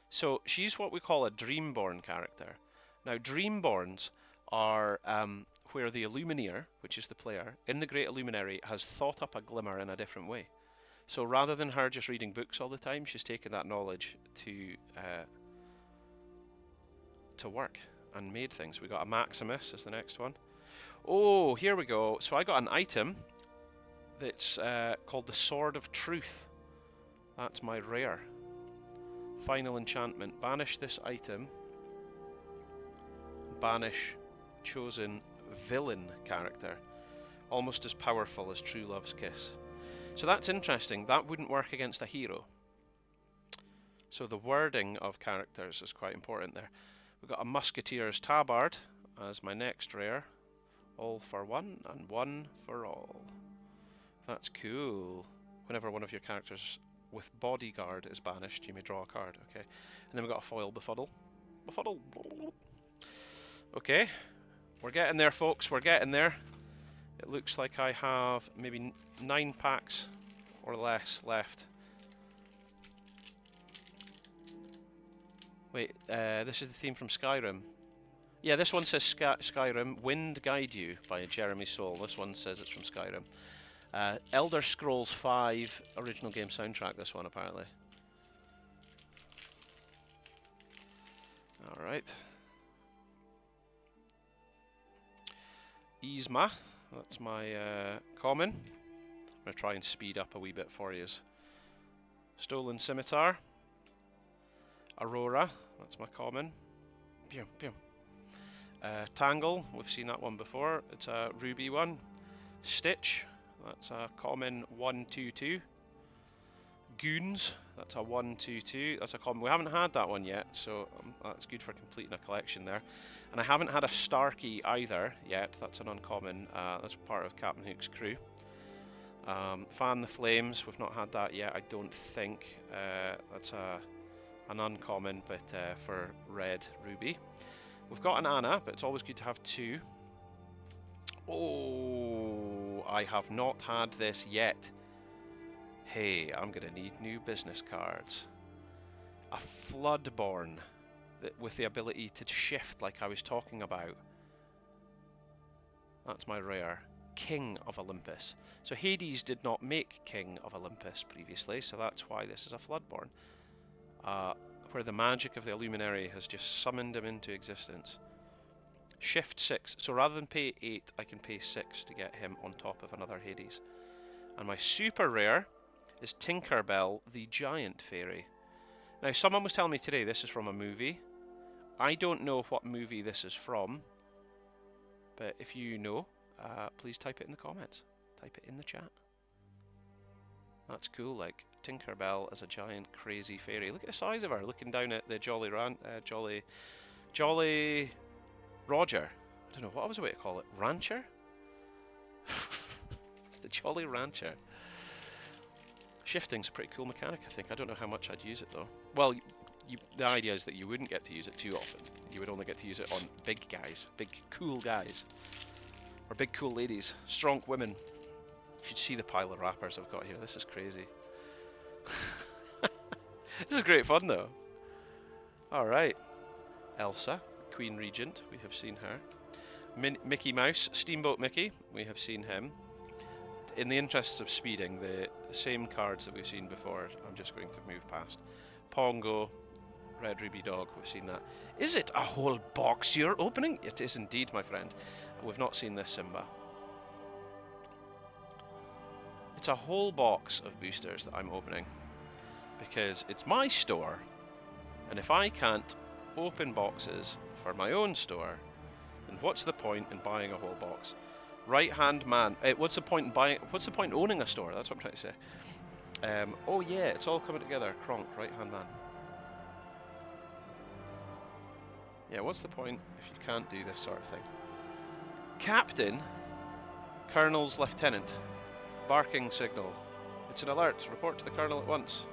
So she's what we call a Dreamborn character. Now Dreamborns are where the Illumineer, which is the player, in the Great Illuminary has thought up a glimmer in a different way. So rather than her just reading books all the time, she's taken that knowledge to work and made things. We got a Maximus as the next one. Oh, here we go. So I got an item that's called the Sword of Truth. That's my rare. Final enchantment. Banish this item. Banish chosen villain character. Almost as powerful as True Love's Kiss. So that's interesting. That wouldn't work against a hero. So the wording of characters is quite important there. We've got a Musketeer's Tabard as my next rare. All for one and one for all. That's cool. Whenever one of your characters with Bodyguard is banished, you may draw a card. Okay. And then we've got a foil Befuddle. Befuddle. Okay. We're getting there, folks. We're getting there. It looks like I have maybe 9 packs or less left. Wait, this is the theme from Skyrim. Yeah, this one says Skyrim, Wind Guide You by Jeremy Soule. This one says it's from Skyrim. Elder Scrolls V original game soundtrack, this one apparently. Alright. Yzma, that's my common. I'm going to try and speed up a wee bit for you. Stolen Scimitar. Aurora, that's my common. Pew, pew. Tangle, we've seen that one before. It's a ruby one. Stitch, that's a common 1/2/2. Goons, that's a 1/2/2. That's a common. We haven't had that one yet, so that's good for completing a collection there. And I haven't had a Starkey either yet. That's an uncommon. That's part of Captain Hook's crew. Fan the Flames, we've not had that yet, I don't think. That's an uncommon, but for red ruby. We've got an Anna, but it's always good to have 2. Oh, I have not had this yet. Hey, I'm going to need new business cards. A Floodborn with the ability to shift like I was talking about. That's my rare. King of Olympus. So Hades did not make King of Olympus previously, so that's why this is a Floodborn. Where the magic of the Illuminary has just summoned him into existence. Shift 6. So rather than pay 8, I can pay 6 to get him on top of another Hades. And my super rare is Tinkerbell, the Giant Fairy. Now, someone was telling me today this is from a movie. I don't know what movie this is from, but if you know, please type it in the comments. Type it in the chat. That's cool, like Tinkerbell as a giant crazy fairy. Look at the size of her, looking down at the Jolly Roger. I don't know what was the way to call it. Rancher? The Jolly Rancher. Shifting's a pretty cool mechanic, I think. I don't know how much I'd use it though. Well, the idea is that you wouldn't get to use it too often. You would only get to use it on big guys, big cool guys, or big cool ladies, strong women. You should see the pile of wrappers I've got here. This is crazy. This is great fun though. Alright. Elsa, Queen Regent, we have seen her. Mickey Mouse, Steamboat Mickey, we have seen him. In the interests of speeding, the same cards that we've seen before, I'm just going to move past. Pongo, Red Ruby Dog, we've seen that. Is it a whole box you're opening? It is indeed, my friend. We've not seen this Simba. It's a whole box of boosters that I'm opening. Because it's my store, and if I can't open boxes for my own store, then what's the point in buying a whole box? Right hand man. What's the point in buying? What's the point in owning a store? That's what I'm trying to say. Oh yeah, it's all coming together. Kronk, right hand man. Yeah, what's the point if you can't do this sort of thing? Captain, Colonel's lieutenant, barking signal. It's an alert. Report to the Colonel at once.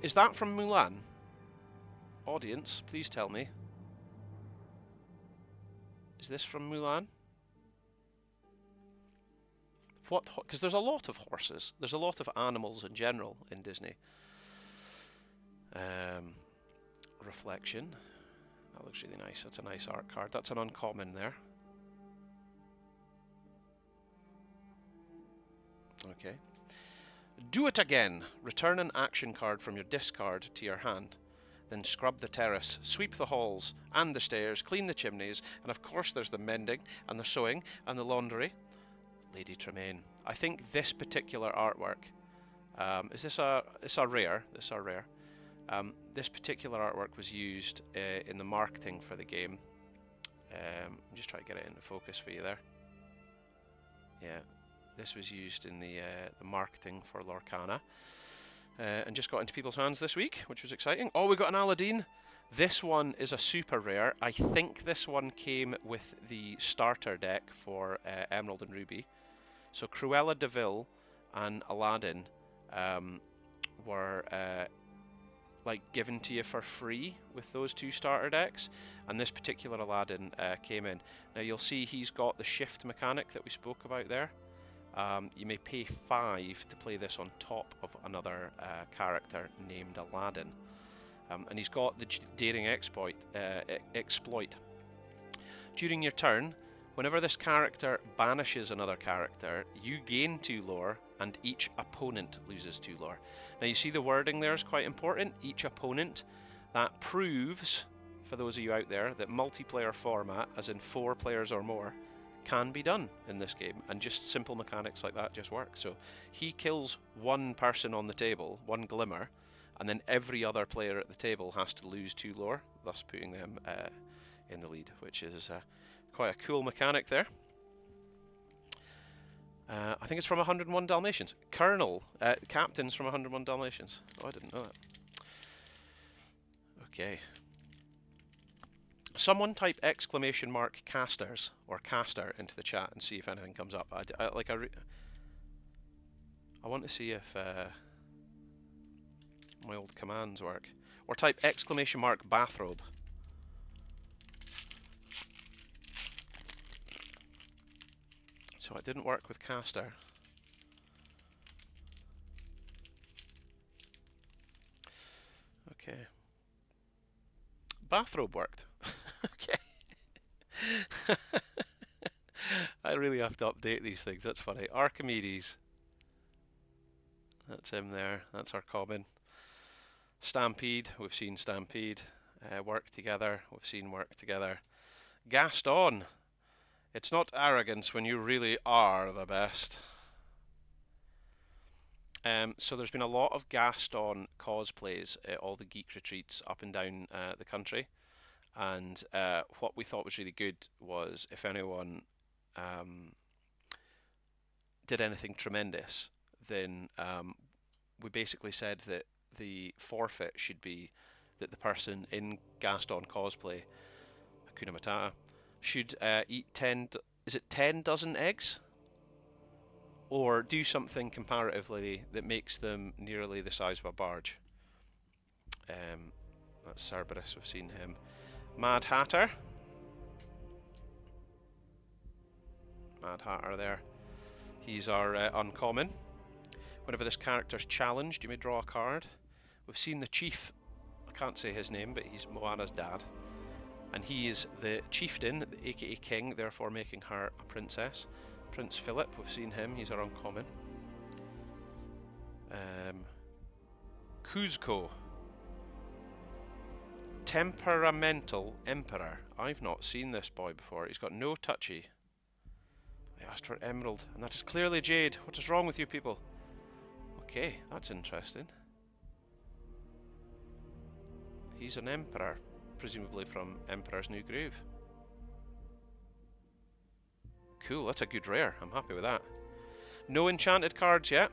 Is that from Mulan? Audience, please tell me. Is this from Mulan? What? Because there's a lot of horses. There's a lot of animals in general in Disney. Reflection. That looks really nice. That's a nice art card. That's an uncommon there. Okay. Do it again. Return an action card from your discard to your hand. Then scrub the terrace, sweep the halls and the stairs, clean the chimneys, and of course there's the mending and the sewing and the laundry. Lady Tremaine. I think this particular artwork, it's a rare. This particular artwork was used in the marketing for the game. I'm just trying to get it into focus for you there. Yeah, this was used in the marketing for Lorcana. And just got into people's hands this week, which was exciting. Oh, we got an Aladdin. This one is a super rare. I think this one came with the starter deck for Emerald and Ruby. So Cruella de Vil and Aladdin were like given to you for free with those two starter decks, and this particular Aladdin came in. Now you'll see he's got the shift mechanic that we spoke about there. You may pay 5 to play this on top of another character named Aladdin. And he's got the daring exploit. During your turn, whenever this character banishes another character, you gain 2 lore, and each opponent loses 2 lore. Now you see the wording there is quite important. Each opponent. That proves, for those of you out there, that multiplayer format, as in 4 players or more, can be done in this game, and just simple mechanics like that just work. So he kills one person on the table, one glimmer, and then every other player at the table has to lose 2 lore, thus putting them in the lead, which is quite a cool mechanic there. I think it's from 101 Dalmatians. Colonel, Captain's from 101 Dalmatians. Oh, I didn't know that. Okay. Someone type exclamation mark casters or caster into the chat and see if anything comes up. I want to see if my old commands work. Or type exclamation mark bathrobe. So it didn't work with caster. Okay. Bathrobe worked. Okay. I really have to update these things. That's funny. Archimedes. That's him there. That's our common. Stampede. We've seen Stampede. Work together. We've seen work together. Gaston. It's not arrogance when you really are the best. So there's been a lot of Gaston cosplays at all the geek retreats up and down the country. And what we thought was really good was if anyone did anything tremendous, then we basically said that the forfeit should be that the person in Gaston cosplay, Hakuna Matata, should eat 10, is it 10 dozen eggs? Or do something comparatively that makes them nearly the size of a barge. That's Cerberus, we've seen him. Mad Hatter. Mad Hatter there. He's our uncommon. Whenever this character's challenged, you may draw a card. We've seen the chief, I can't say his name, but he's Moana's dad. And he is the chieftain, aka king, therefore making her a princess. Prince Philip, we've seen him, he's our uncommon. Kuzco. Temperamental Emperor. I've not seen this boy before. He's got no touchy. I asked for emerald, and that is clearly jade. What is wrong with you people? Okay, that's interesting. He's an emperor, presumably from Emperor's New Groove. Cool, that's a good rare. I'm happy with that. No enchanted cards yet.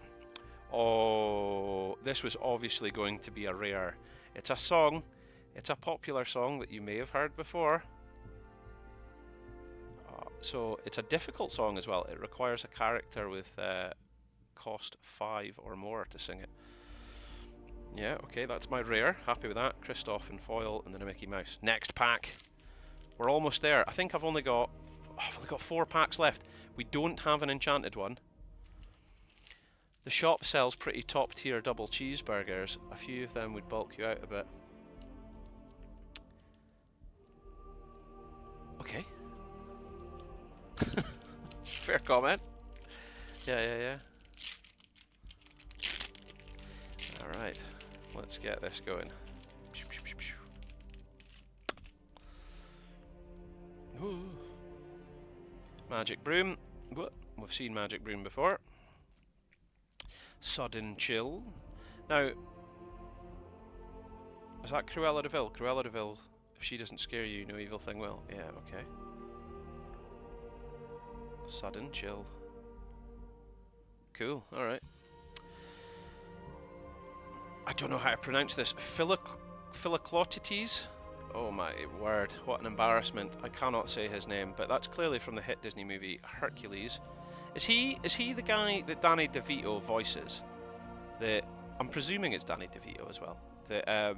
Oh, this was obviously going to be a rare. It's a song. It's a popular song that you may have heard before. So it's a difficult song as well. It requires a character with cost 5 or more to sing it. Yeah, okay, that's my rare. Happy with that. Kristoff in foil, and then a Mickey Mouse. Next pack. We're almost there. I think I've only got 4 packs left. We don't have an enchanted one. The shop sells pretty top tier double cheeseburgers. A few of them would bulk you out a bit. Okay. Fair comment. Yeah. Alright, let's get this going. Ooh. Magic Broom. We've seen Magic Broom before. Sudden Chill. Now, is that Cruella de Vil? Cruella de Vil, if she doesn't scare you, no evil thing will. Yeah, okay. Sudden Chill. Cool, alright. I don't know how to pronounce this. Philoclotites? Oh my word, what an embarrassment. I cannot say his name, but that's clearly from the hit Disney movie Hercules. Is he the guy that Danny DeVito voices? I'm presuming it's Danny DeVito as well. That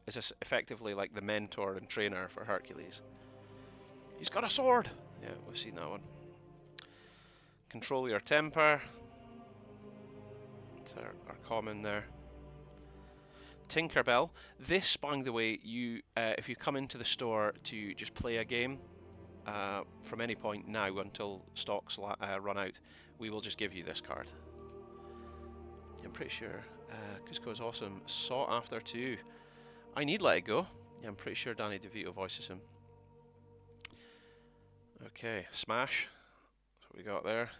is effectively like the mentor and trainer for Hercules. He's got a sword! Yeah, we've seen that one. Control your temper. That's our common there. Tinkerbell. This, by the way, if you come into the store to just play a game from any point now until stocks run out, we will just give you this card. I'm pretty sure Cusco is awesome. Sought after too. I need Let It Go. Yeah, I'm pretty sure Danny DeVito voices him. Okay, Smash. That's what we got there.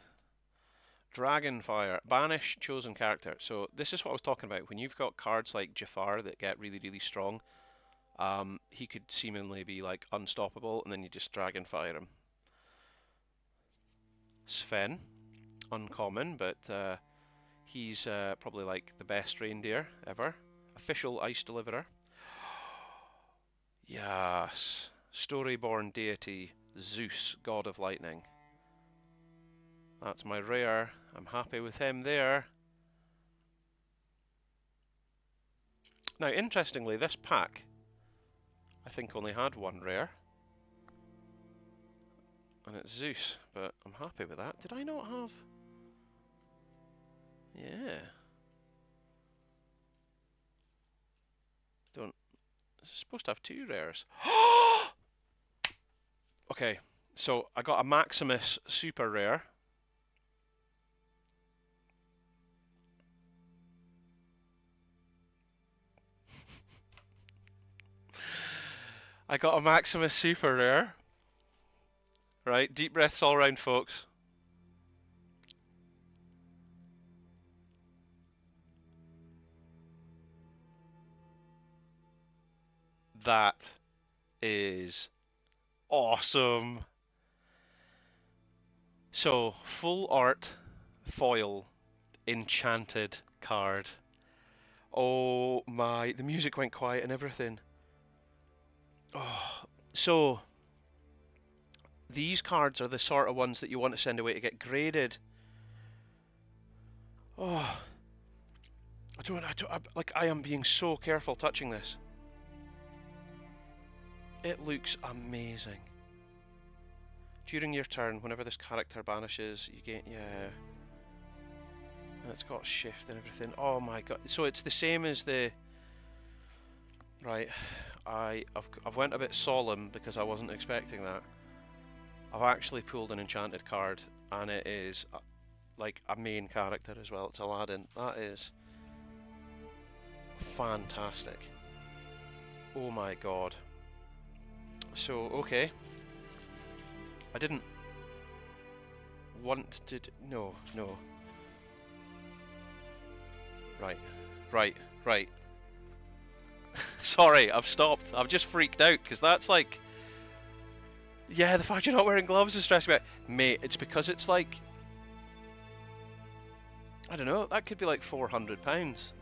Dragonfire. Banish chosen character. So this is what I was talking about. When you've got cards like Jafar that get really, really strong, he could seemingly be like unstoppable, and then you just Dragonfire him. Sven. Uncommon, but he's probably like the best reindeer ever. Official Ice Deliverer. Yes. Storyborn deity, Zeus, god of lightning. That's my rare. I'm happy with him there. Now, interestingly, this pack, I think only had one rare. And it's Zeus, but I'm happy with that. Did I not have... Yeah. It's supposed to have 2 rares. Okay, so I got a Maximus super rare. I got a Maximus super rare. Right, deep breaths all around, folks. That is awesome. So, full art foil enchanted card. Oh my, the music went quiet and everything. Oh, so these cards are the sort of ones that you want to send away to get graded. Oh, I am being so careful touching this. It looks amazing. During your turn, whenever this character banishes, you gain, yeah. And it's got shift and everything. Oh my god. So it's the same as the... Right. I've went a bit solemn because I wasn't expecting that. I've actually pulled an enchanted card, and it is like a main character as well. It's Aladdin. That is fantastic. Oh my god. So, okay. I didn't want to... No. Right. Sorry, I've stopped. I've just freaked out, because that's like... Yeah, the fact you're not wearing gloves is stressing me out. Mate, it's because it's like... I don't know, that could be like £400.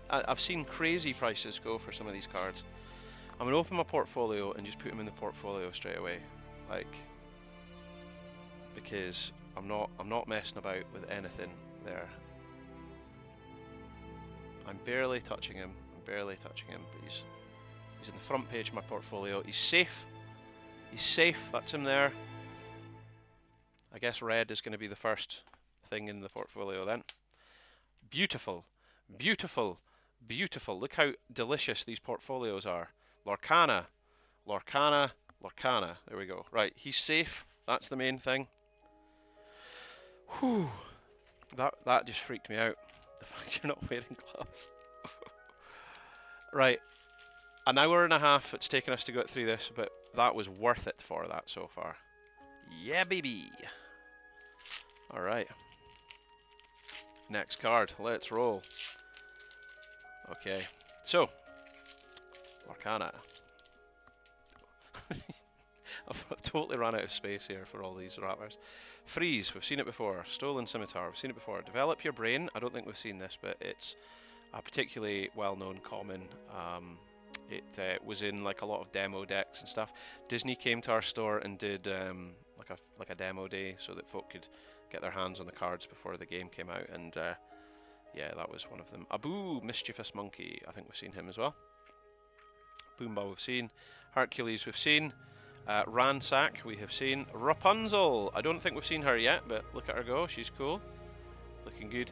I've seen crazy prices go for some of these cards. I'm going to open my portfolio and just put them in the portfolio straight away. Like... Because I'm not messing about with anything there. I'm barely touching him. I'm barely touching him, but he's in the front page of my portfolio. He's safe. He's safe. That's him there. I guess red is going to be the first thing in the portfolio then. Beautiful, beautiful, beautiful. Look how delicious these portfolios are. Lorcana, Lorcana, Lorcana. There we go. Right, he's safe. That's the main thing. Whew. That just freaked me out. The fact you're not wearing gloves. Right, an hour and a half it's taken us to get through this, but that was worth it for that so far. Yeah, baby. All right. Next card. Let's roll. Okay. So, Lorcana. I've totally run out of space here for all these rappers. Freeze. We've seen it before. Stolen Scimitar. We've seen it before. Develop Your Brain. I don't think we've seen this, but it's a particularly well-known common. It was in like a lot of demo decks and stuff. Disney came to our store and did like a demo day so that folk could get their hands on the cards before the game came out, and yeah, that was one of them. Abu, Mischievous Monkey, I think we've seen him as well. Boomba we've seen. Hercules we've seen. Ransack we have seen. Rapunzel, I don't think we've seen her yet, but look at her go, she's cool. Looking good.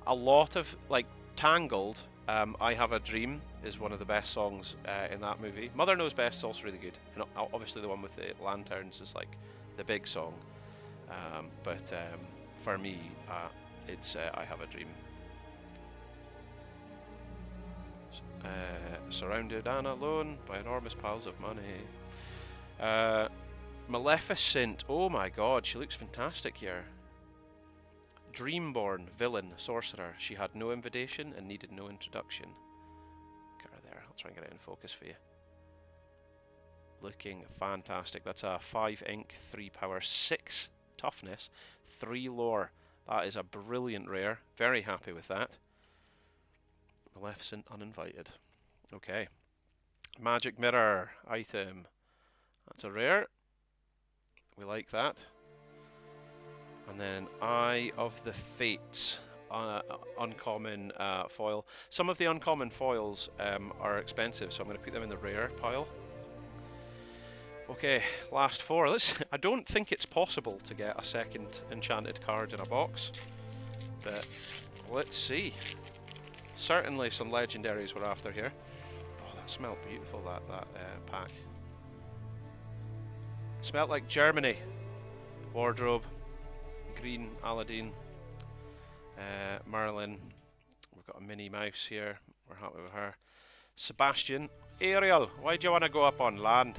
A lot of, like, Tangled, I Have a Dream is one of the best songs in that movie. Mother Knows Best is also really good. And obviously the one with the lanterns is like the big song. But for me, it's I Have a Dream. Surrounded and alone by enormous piles of money. Maleficent, oh my god, she looks fantastic here. Dreamborn, villain, sorcerer. She had no invitation and needed no introduction. Get her there. I'll try and get it in focus for you. Looking fantastic. That's a 5 ink, 3 power, 6 toughness, 3 lore. That is a brilliant rare. Very happy with that. Maleficent uninvited. Okay. Magic Mirror item. That's a rare. We like that. And then Eye of the Fates, uncommon foil. Some of the uncommon foils are expensive, so I'm going to put them in the rare pile. Okay, last 4. I don't think it's possible to get a second enchanted card in a box, but let's see. Certainly some legendaries we're after here. Oh, that smelled beautiful, that pack. It smelled like Germany. Wardrobe. Green, Aladdin, Merlin. We've got a Minnie Mouse here. We're happy with her. Sebastian. Ariel, why do you want to go up on land?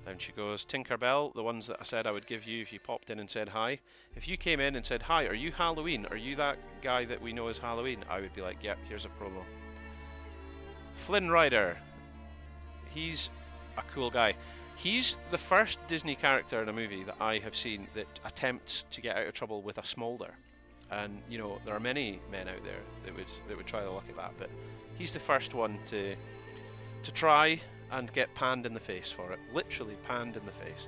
Down she goes. Tinkerbell, the ones that I said I would give you if you popped in and said hi. If you came in and said, hi, are you Halloween? Are you that guy that we know as Halloween? I would be like, yep, here's a promo. Flynn Rider. He's a cool guy. He's the first Disney character in a movie that I have seen that attempts to get out of trouble with a smolder. And, you know, there are many men out there that would try their luck at that, but he's the first one to try and get panned in the face for it. Literally panned in the face.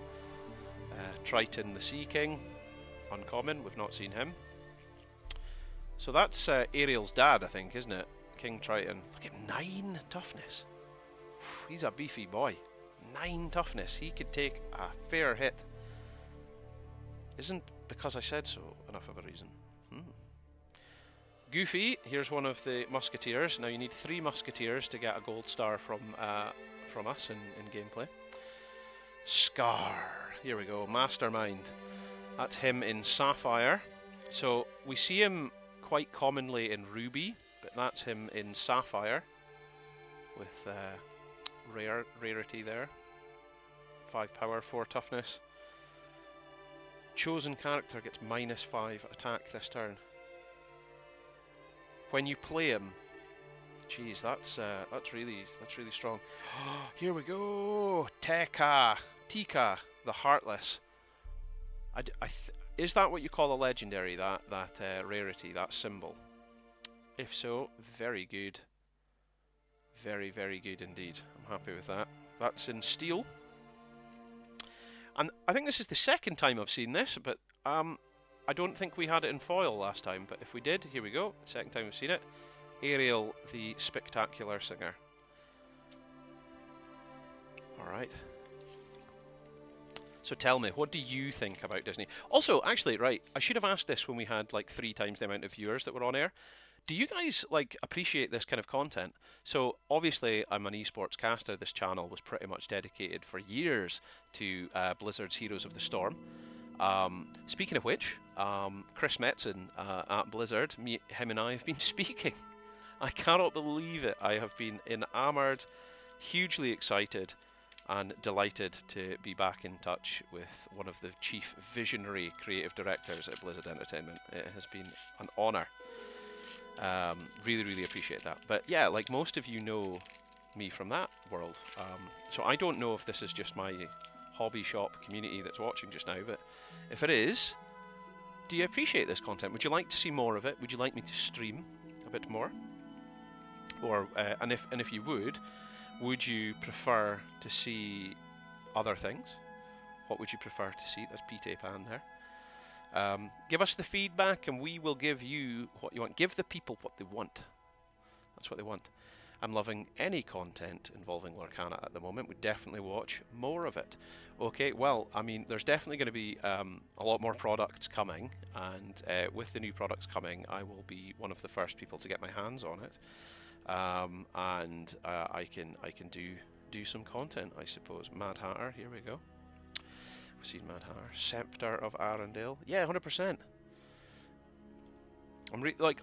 Triton the Sea King, uncommon, we've not seen him. So that's Ariel's dad, I think, isn't it? King Triton. Look at 9 toughness. He's a beefy boy. 9 toughness. He could take a fair hit. Isn't because I said so enough of a reason? Goofy. Here's one of the musketeers. Now you need 3 musketeers to get a gold star from us in gameplay. Scar. Here we go. Mastermind. That's him in Sapphire. So we see him quite commonly in Ruby, but that's him in Sapphire with rarity there. 5 power, 4 toughness. Chosen character gets -5 attack this turn. When you play him, jeez, that's really strong. Here we go, Tika, the Heartless. Is that what you call a legendary? That rarity, that symbol? If so, very good. Very, very good indeed. I'm happy with that. That's in steel. And I think this is the second time I've seen this, but I don't think we had it in foil last time. But if we did, here we go. Second time we've seen it. Ariel, the spectacular singer. Alright. So tell me, what do you think about Disney? Also, actually, right, I should have asked this when we had like 3 times the amount of viewers that were on air. Do you guys like appreciate this kind of content? So obviously, I'm an esports caster. This channel was pretty much dedicated for years to Blizzard's Heroes of the Storm. Speaking of which, Chris Metzen at Blizzard, him and I have been speaking. I cannot believe it. I have been enamored, hugely excited, and delighted to be back in touch with one of the chief visionary creative directors at Blizzard Entertainment. It has been an honor. Really, really appreciate that. But yeah, like most of you know me from that world. So I don't know if this is just my hobby shop community that's watching just now, but if it is, do you appreciate this content? Would you like to see more of it? Would you like me to stream a bit more? Or and if you would you prefer to see other things? What would you prefer to see? That's Peter Pan there. Give us the feedback and we will give you what you want. Give the people what they want. That's what they want. I'm loving any content involving Lorcana at the moment. Would definitely watch more of it. Okay, well, I mean, there's definitely going to be a lot more products coming, and with the new products coming, I will be one of the first people to get my hands on it, and I can do some content, I suppose. Mad Hatter, here we go. We've seen Mad Hatter. Scepter of Arendelle. Yeah, 100%.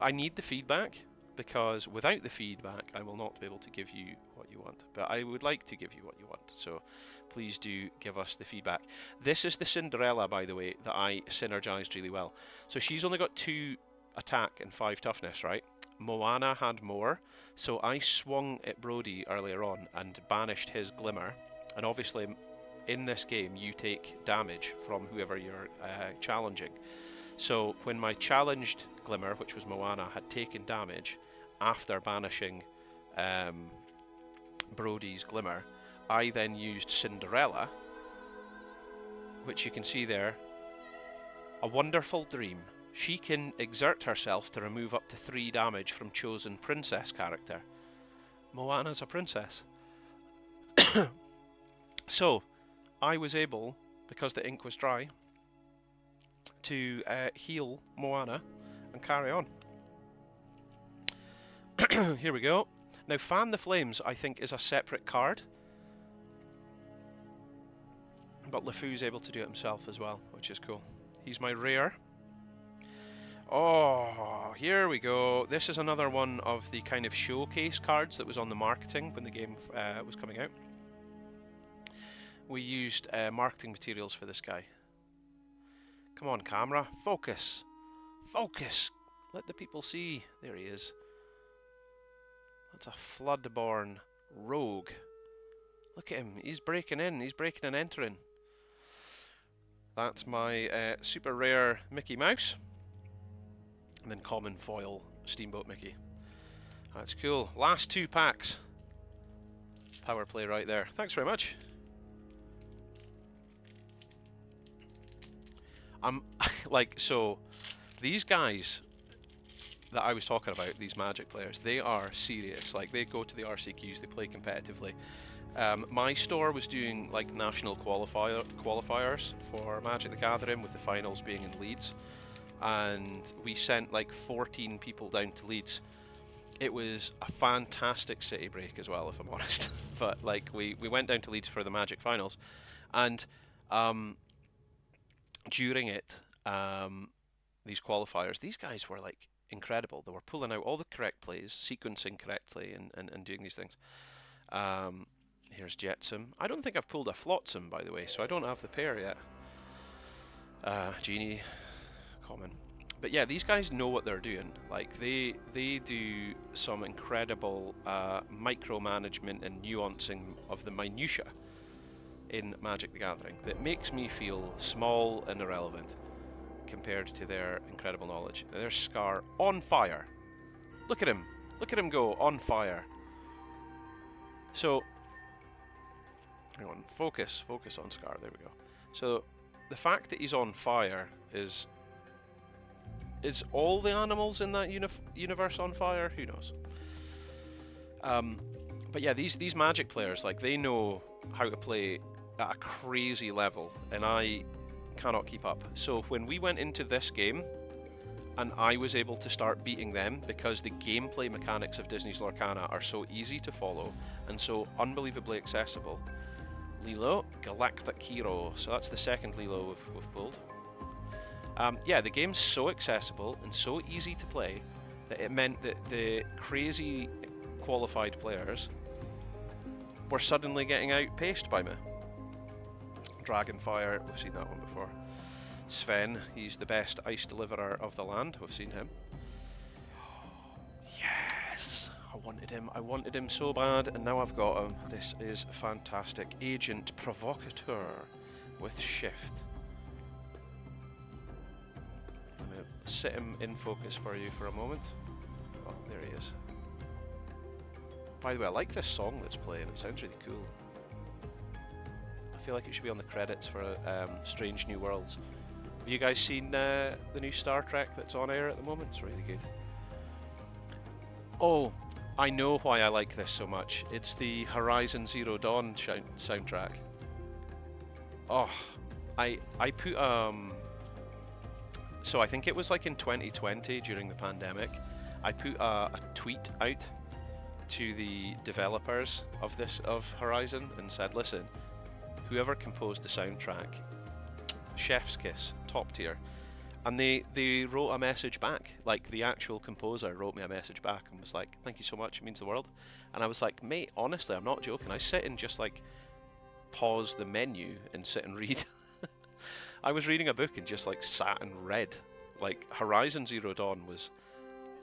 I need the feedback, because without the feedback I will not be able to give you what you want. But I would like to give you what you want, so please do give us the feedback. This is the Cinderella, by the way, that I synergized really well. So she's only got 2 attack and 5 toughness, right? Moana had more, so I swung at Brody earlier on and banished his Glimmer, and obviously in this game you take damage from whoever you're challenging. So when my challenged Glimmer, which was Moana, had taken damage after banishing Brody's Glimmer, I then used Cinderella, which you can see there. A wonderful dream. She can exert herself to remove up to 3 damage from chosen princess character. Moana's a princess. So I was able, because the ink was dry, to heal Moana and carry on. Here we go. Now, Fan the Flames, I think, is a separate card, but LeFou's able to do it himself as well, which is cool. He's my rare. Oh, here we go. This is another one of the kind of showcase cards that was on the marketing when the game was coming out. We used marketing materials for this guy. Come on, camera. Focus. Focus. Let the people see. There he is. That's a Floodborn rogue. Look at him. He's breaking in. He's breaking and entering. That's my super rare Mickey Mouse. And then common foil Steamboat Mickey. That's cool. Last 2 packs. Power play right there. Thanks very much. So these guys that I was talking about, these Magic players, they are serious. Like, they go to the RCQs, they play competitively. My store was doing like national qualifiers for Magic the Gathering, with the finals being in Leeds, and we sent like 14 people down to Leeds. It was a fantastic city break as well, if I'm honest. But like we went down to Leeds for the Magic finals, and during it, these qualifiers, these guys were like incredible. They were pulling out all the correct plays, sequencing correctly, and doing these things. Here's Jetsam. I don't think I've pulled a Flotsam, by the way, so I don't have the pair yet. Genie, common. But yeah, these guys know what they're doing. Like, they do some incredible micromanagement and nuancing of the minutiae in Magic the Gathering that makes me feel small and irrelevant compared to their incredible knowledge. Now, there's Scar on fire. Look at him. Look at him go, on fire. So, hang on, focus on Scar, there we go. So, the fact that he's on fire is Is all the animals in that universe on fire? Who knows? Um, but yeah, these Magic players, like, they know how to play at a crazy level, and I cannot keep up. So when we went into this game, and I was able to start beating them because the gameplay mechanics of Disney's Lorcana are so easy to follow and so unbelievably accessible. Lilo, Galactic Hero. So that's the second Lilo we've pulled. Yeah, the game's so accessible and so easy to play that it meant that the crazy qualified players were suddenly getting outpaced by me. Dragonfire, we've seen that one before. Sven, he's the best ice deliverer of the land, we've seen him. Yes! I wanted him so bad, and now I've got him. This is fantastic. Agent Provocateur with Shift. I'm going to sit him in focus for you for a moment. Oh, there he is. By the way, I like this song that's playing, it sounds really cool. I feel like it should be on the credits for Strange New Worlds. Have you guys seen the new Star Trek that's on air at the moment? It's really good. Oh, I know why I like this so much. It's the Horizon Zero Dawn soundtrack. Oh, I put so I think it was like in 2020 during the pandemic, I put a tweet out to the developers of Horizon and said, listen, whoever composed the soundtrack, chef's kiss, top tier. And they wrote a message back, like the actual composer wrote me a message back and was like, thank you so much, it means the world. And I was like, mate, honestly, I'm not joking. I sit and just like pause the menu and sit and read. I was reading a book and just like sat and read. Like Horizon Zero Dawn was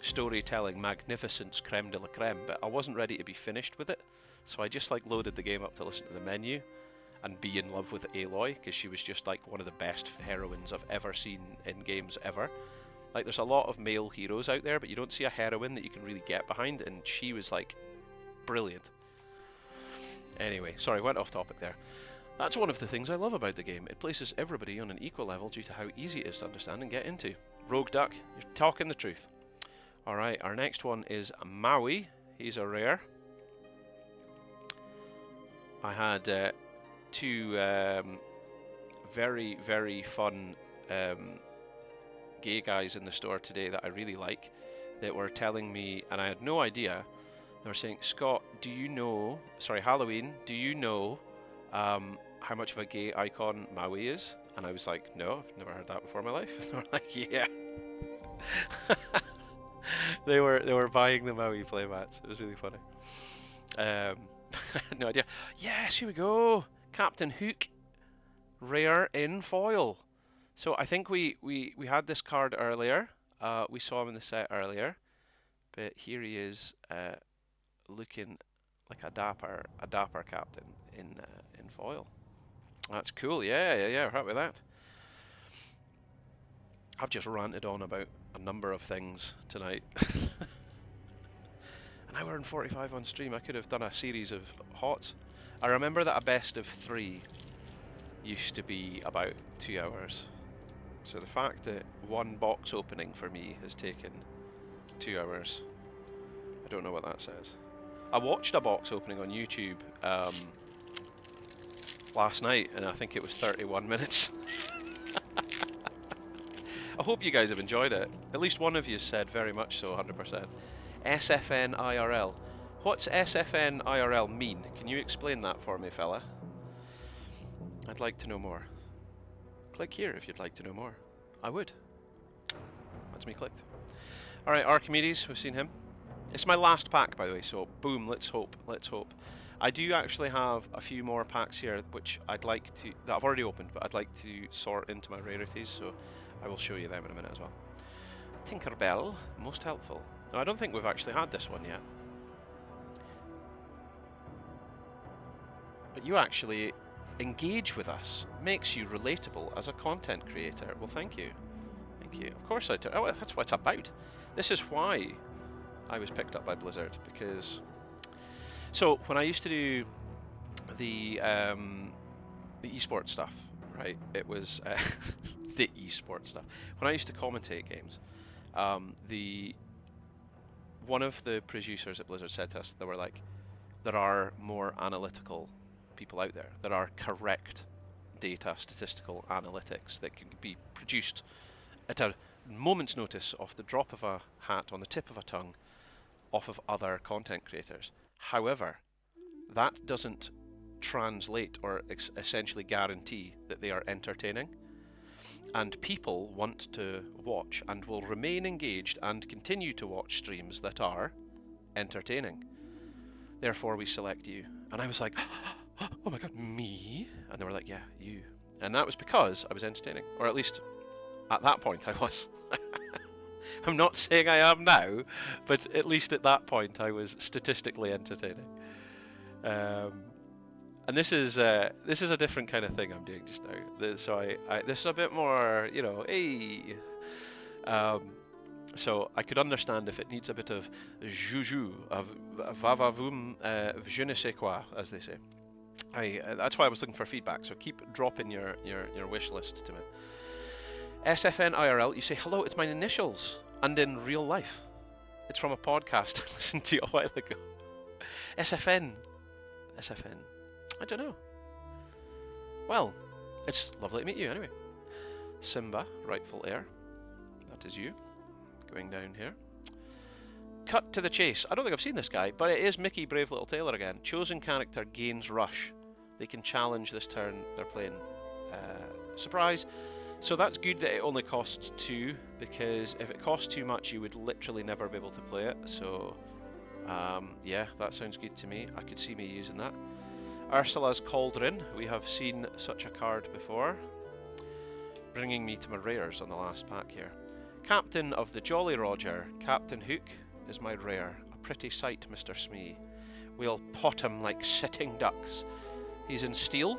storytelling magnificence, creme de la creme, but I wasn't ready to be finished with it. So I just like loaded the game up to listen to the menu and be in love with Aloy, because she was just like one of the best heroines I've ever seen in games ever. Like, there's a lot of male heroes out there, but you don't see a heroine that you can really get behind, and she was like brilliant. Anyway, sorry, went off topic there. That's one of the things I love about the game. It places everybody on an equal level due to how easy it is to understand and get into. Rogue Duck, you're talking the truth. Alright, our next one is Maui. He's a rare. I had two very, very fun gay guys in the store today that I really like that were telling me, and I had no idea, they were saying, Scott, do you know, sorry, Halloween, do you know how much of a gay icon Maui is? And I was like, no, I've never heard that before in my life. And they were like, yeah. they were buying the Maui playmats. It was really funny. I had no idea. Yes, here we go. Captain Hook, rare in foil. So I think we had this card earlier. We saw him in the set earlier, but here he is, looking like a dapper captain in foil. That's cool. Yeah. We're happy with that. I've just ranted on about a number of things tonight. An hour and 45 on stream. I could have done a series of hots. I remember that a best of 3 used to be about 2 hours. So the fact that one box opening for me has taken 2 hours, I don't know what that says. I watched a box opening on YouTube last night, and I think it was 31 minutes. I hope you guys have enjoyed it. At least one of you said very much so, 100%. SFN IRL. What's SFN IRL mean? Can you explain that for me, fella? I'd like to know more. Click here if you'd like to know more. I would. That's me clicked. Alright, Archimedes, we've seen him. It's my last pack, by the way, so boom, let's hope. I do actually have a few more packs here which I'd like to, that I've already opened, but I'd like to sort into my rarities, so I will show you them in a minute as well. Tinkerbell, most helpful. No, I don't think we've actually had this one yet. But you actually engage with us, makes you relatable as a content creator. Well, thank you. Thank you. Of course I do. Oh, that's what it's about. This is why I was picked up by Blizzard, because... So, when I used to do the esports stuff, right, it was... the esports stuff. When I used to commentate games, The one of the producers at Blizzard said to us, they were like, there are more analytical people out there. There are correct data, statistical analytics that can be produced at a moment's notice, off the drop of a hat, on the tip of a tongue, off of other content creators. However, that doesn't translate or essentially guarantee that they are entertaining. And people want to watch and will remain engaged and continue to watch streams that are entertaining. Therefore, we select you. And I was like, oh my god, me? And they were like, yeah, you. And that was because I was entertaining. Or at least, at that point, I was. I'm not saying I am now, but at least at that point, I was statistically entertaining. And this is a different kind of thing I'm doing just now. So this is a bit more, you know, hey. So I could understand if it needs a bit of juju, of vavavoom, je ne sais quoi, as they say. That's why I was looking for feedback. So keep dropping your wish list to me. SFN IRL, you say hello. It's my initials, and in real life, it's from a podcast I listened to a while ago. SFN. I don't know. Well, it's lovely to meet you anyway. Simba, rightful heir. That is you. Going down here. Cut to the chase. I don't think I've seen this guy, but it is Mickey Brave Little Tailor again. Chosen character gains rush. They can challenge this turn they're playing. Surprise. So that's good that it only costs 2, because if it costs too much, you would literally never be able to play it. So, yeah, that sounds good to me. I could see me using that. Ursula's Cauldron. We have seen such a card before. Bringing me to my rares on the last pack here. Captain of the Jolly Roger. Captain Hook is my rare. A pretty sight, Mr. Smee. We'll pot him like sitting ducks. He's in steel.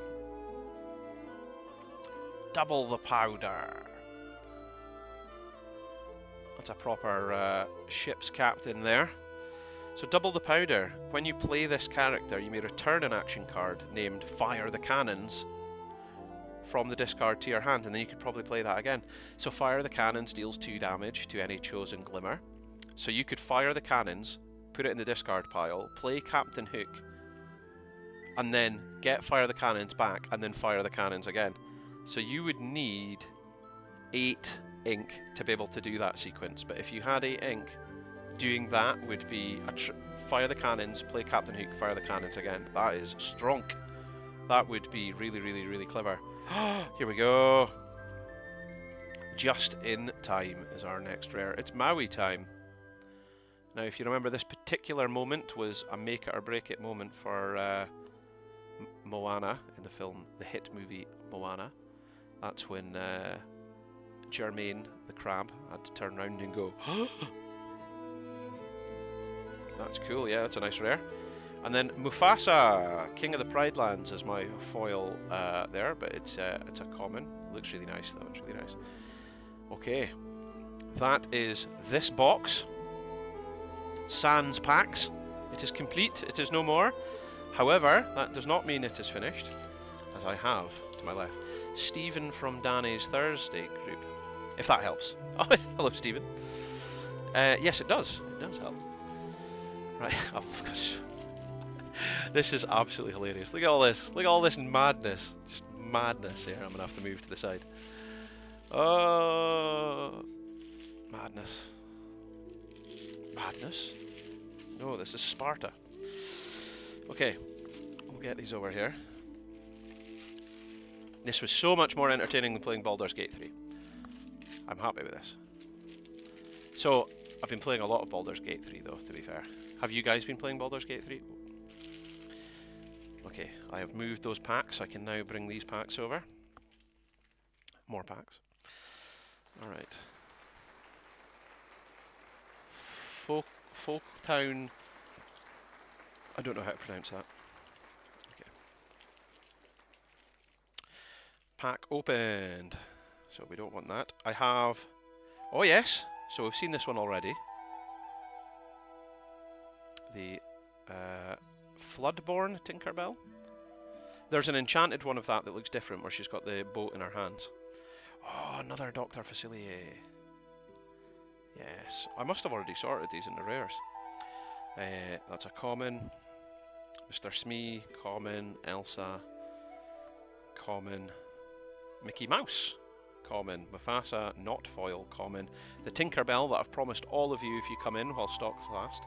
Double the powder. That's a proper ship's captain there. So double the powder. When you play this character, you may return an action card named Fire the Cannons from the discard to your hand, and then you could probably play that again. So Fire the Cannons deals 2 damage to any chosen Glimmer. So you could fire the cannons, put it in the discard pile, play Captain Hook, and then get Fire the Cannons back, and then fire the cannons again. So you would need 8 ink to be able to do that sequence. But if you had 8 ink, doing that would be fire the cannons, play Captain Hook, fire the cannons again. That is strong. That would be really, really, really clever. Here we go. Just in time is our next rare. It's Maui time. Now, if you remember, this particular moment was a make it or break it moment for Moana in the film, the hit movie Moana. That's when Jermaine the crab had to turn around and go, That's cool, yeah, that's a nice rare. And then Mufasa, King of the Pride Lands, is my foil there, but it's a common. Looks really nice though, it's really nice. Okay, that is this box. Sans packs. It is complete, it is no more. However, that does not mean it is finished, as I have to my left Stephen from Danny's Thursday group, if that helps. Oh, hello Stephen. Yes, it does help. Right, oh gosh. This is absolutely hilarious. Look at all this. Look at all this madness. Just madness here. I'm going to have to move to the side. Oh, madness. Madness? No, this is Sparta. Okay, we'll get these over here. This was so much more entertaining than playing Baldur's Gate 3. I'm happy with this. So, I've been playing a lot of Baldur's Gate 3 though, to be fair. Have you guys been playing Baldur's Gate 3? Okay, I have moved those packs. I can now bring these packs over. More packs. Alright. Folktown. I don't know how to pronounce that. Okay. Pack opened. So we don't want that. I have... Oh yes! So we've seen this one already. The Floodborn Tinkerbell. There's an enchanted one of that looks different, where she's got the boat in her hands. Oh, another Dr. Facilier. Yes, I must have already sorted these into rares. That's a common. Mr. Smee, common. Elsa, common. Mickey Mouse, common. Mufasa, not foil, common. The Tinkerbell that I've promised all of you if you come in while stocks last.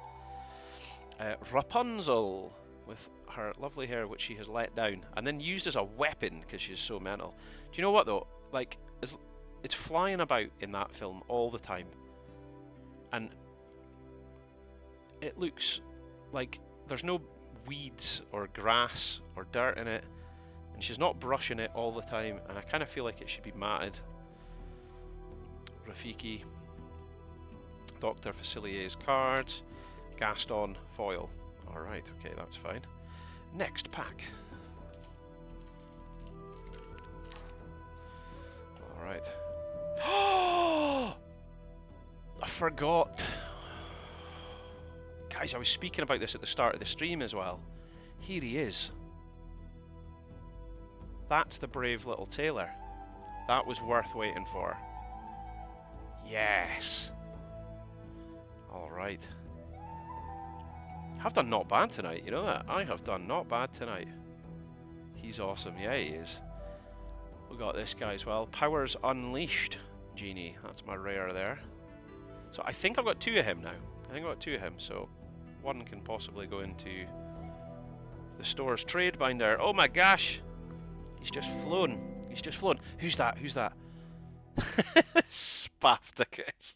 Rapunzel, with her lovely hair which she has let down and then used as a weapon because she's so mental. Do you know what though? Like, it's flying about in that film all the time, and it looks like there's no weeds or grass or dirt in it, and she's not brushing it all the time, and I kind of feel like it should be matted. Rafiki, Dr. Facilier's cards, Gaston foil. Alright, okay, that's fine. Next pack. Alright. Oh! I forgot. Guys, I was speaking about this at the start of the stream as well. Here he is. That's the brave little tailor. That was worth waiting for. Yes. Alright. I've done not bad tonight, you know that? I have done not bad tonight. He's awesome, yeah he is. We got this guy as well. Powers Unleashed Genie. That's my rare there. So I think I've got two of him now. I think I've got two of him, so one can possibly go into the store's trade binder. Oh my gosh! He's just flown. He's just flown. Who's that? Who's that? Spafticus.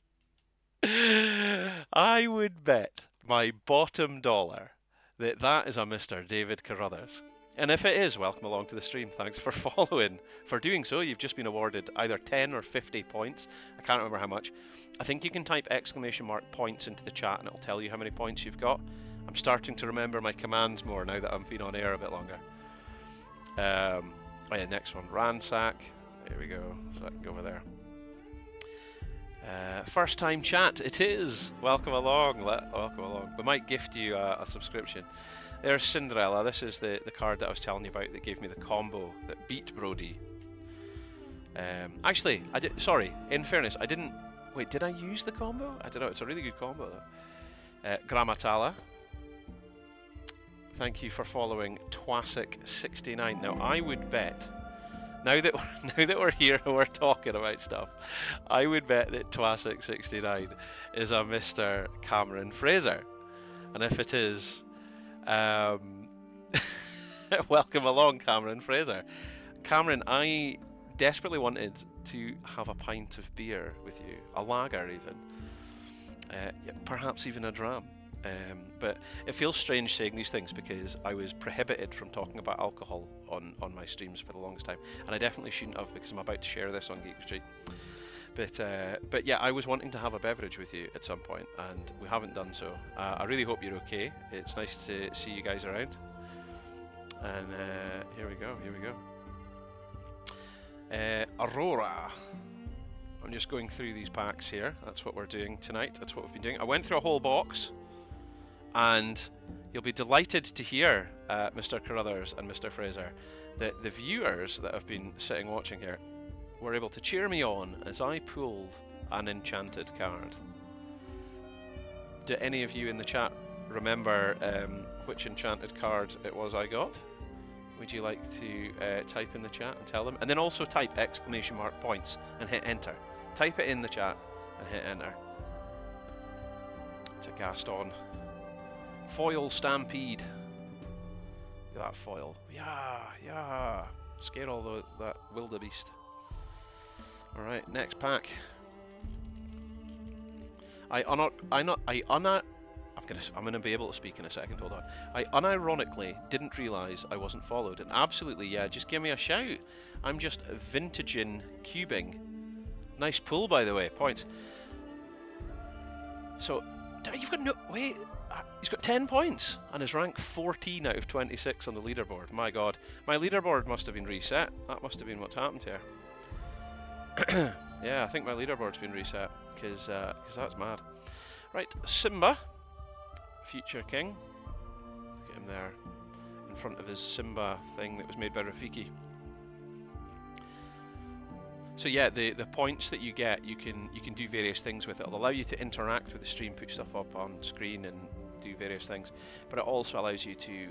I would bet my bottom dollar that that is a Mr. David Carruthers. And if it is, welcome along to the stream. Thanks for following. For doing so, you've just been awarded either 10 or 50 points. I can't remember how much. I think you can type ! points into the chat and it'll tell you how many points you've got. I'm starting to remember my commands more now that I've been on air a bit longer. Oh yeah, next one, Ransack. There we go, so I can go over there. First time chat, it is. Welcome along, welcome along. We might gift you a subscription. There's Cinderella. This is the card that I was telling you about that gave me the combo that beat Brody. Actually, I did. Sorry, in fairness, I didn't. Wait, did I use the combo? I don't know. It's a really good combo though. Grammatala. Thank you for following Twasic69. Now I would bet. Now that we're here and we're talking about stuff, I would bet that Twasic69 is a Mr. Cameron Fraser, and if it is, welcome along, Cameron Fraser. Cameron, I desperately wanted to have a pint of beer with you, a lager even, perhaps even a dram. But it feels strange saying these things because I was prohibited from talking about alcohol on my streams for the longest time, and I definitely shouldn't have because I'm about to share this on Geek Street. But yeah, I was wanting to have a beverage with you at some point, and we haven't done so. I really hope you're okay. It's nice to see you guys around. And here we go. Aurora. I'm just going through these packs here. That's what we're doing tonight. That's what we've been doing. I went through a whole box. And you'll be delighted to hear, Mr. Carruthers and Mr. Fraser, that the viewers that have been sitting watching here were able to cheer me on as I pulled an enchanted card. Do any of you in the chat remember which enchanted card it was I got? Would you like to type in the chat and tell them? And then also type ! Points and hit enter. Type it in the chat and hit enter. It's a Gaston. Foil Stampede. Look at that foil. Yeah. Scare all that wildebeest. Alright, next pack. I'm gonna be able to speak in a second, hold on. I unironically didn't realise I wasn't followed, and absolutely, yeah, just give me a shout. I'm just vintaging cubing. Nice pull, by the way, points. So, you've got no, wait, he's got 10 points, and his rank 14 out of 26 on the leaderboard. My god, my leaderboard must have been reset. That must have been what's happened here. Yeah, I think my leaderboard's been reset, because that's mad. Right, Simba. Future King. Look at him there in front of his Simba thing that was made by Rafiki. So yeah, the points that you get, you can do various things with it. It'll allow you to interact with the stream, put stuff up on screen, and do various things. But it also allows you to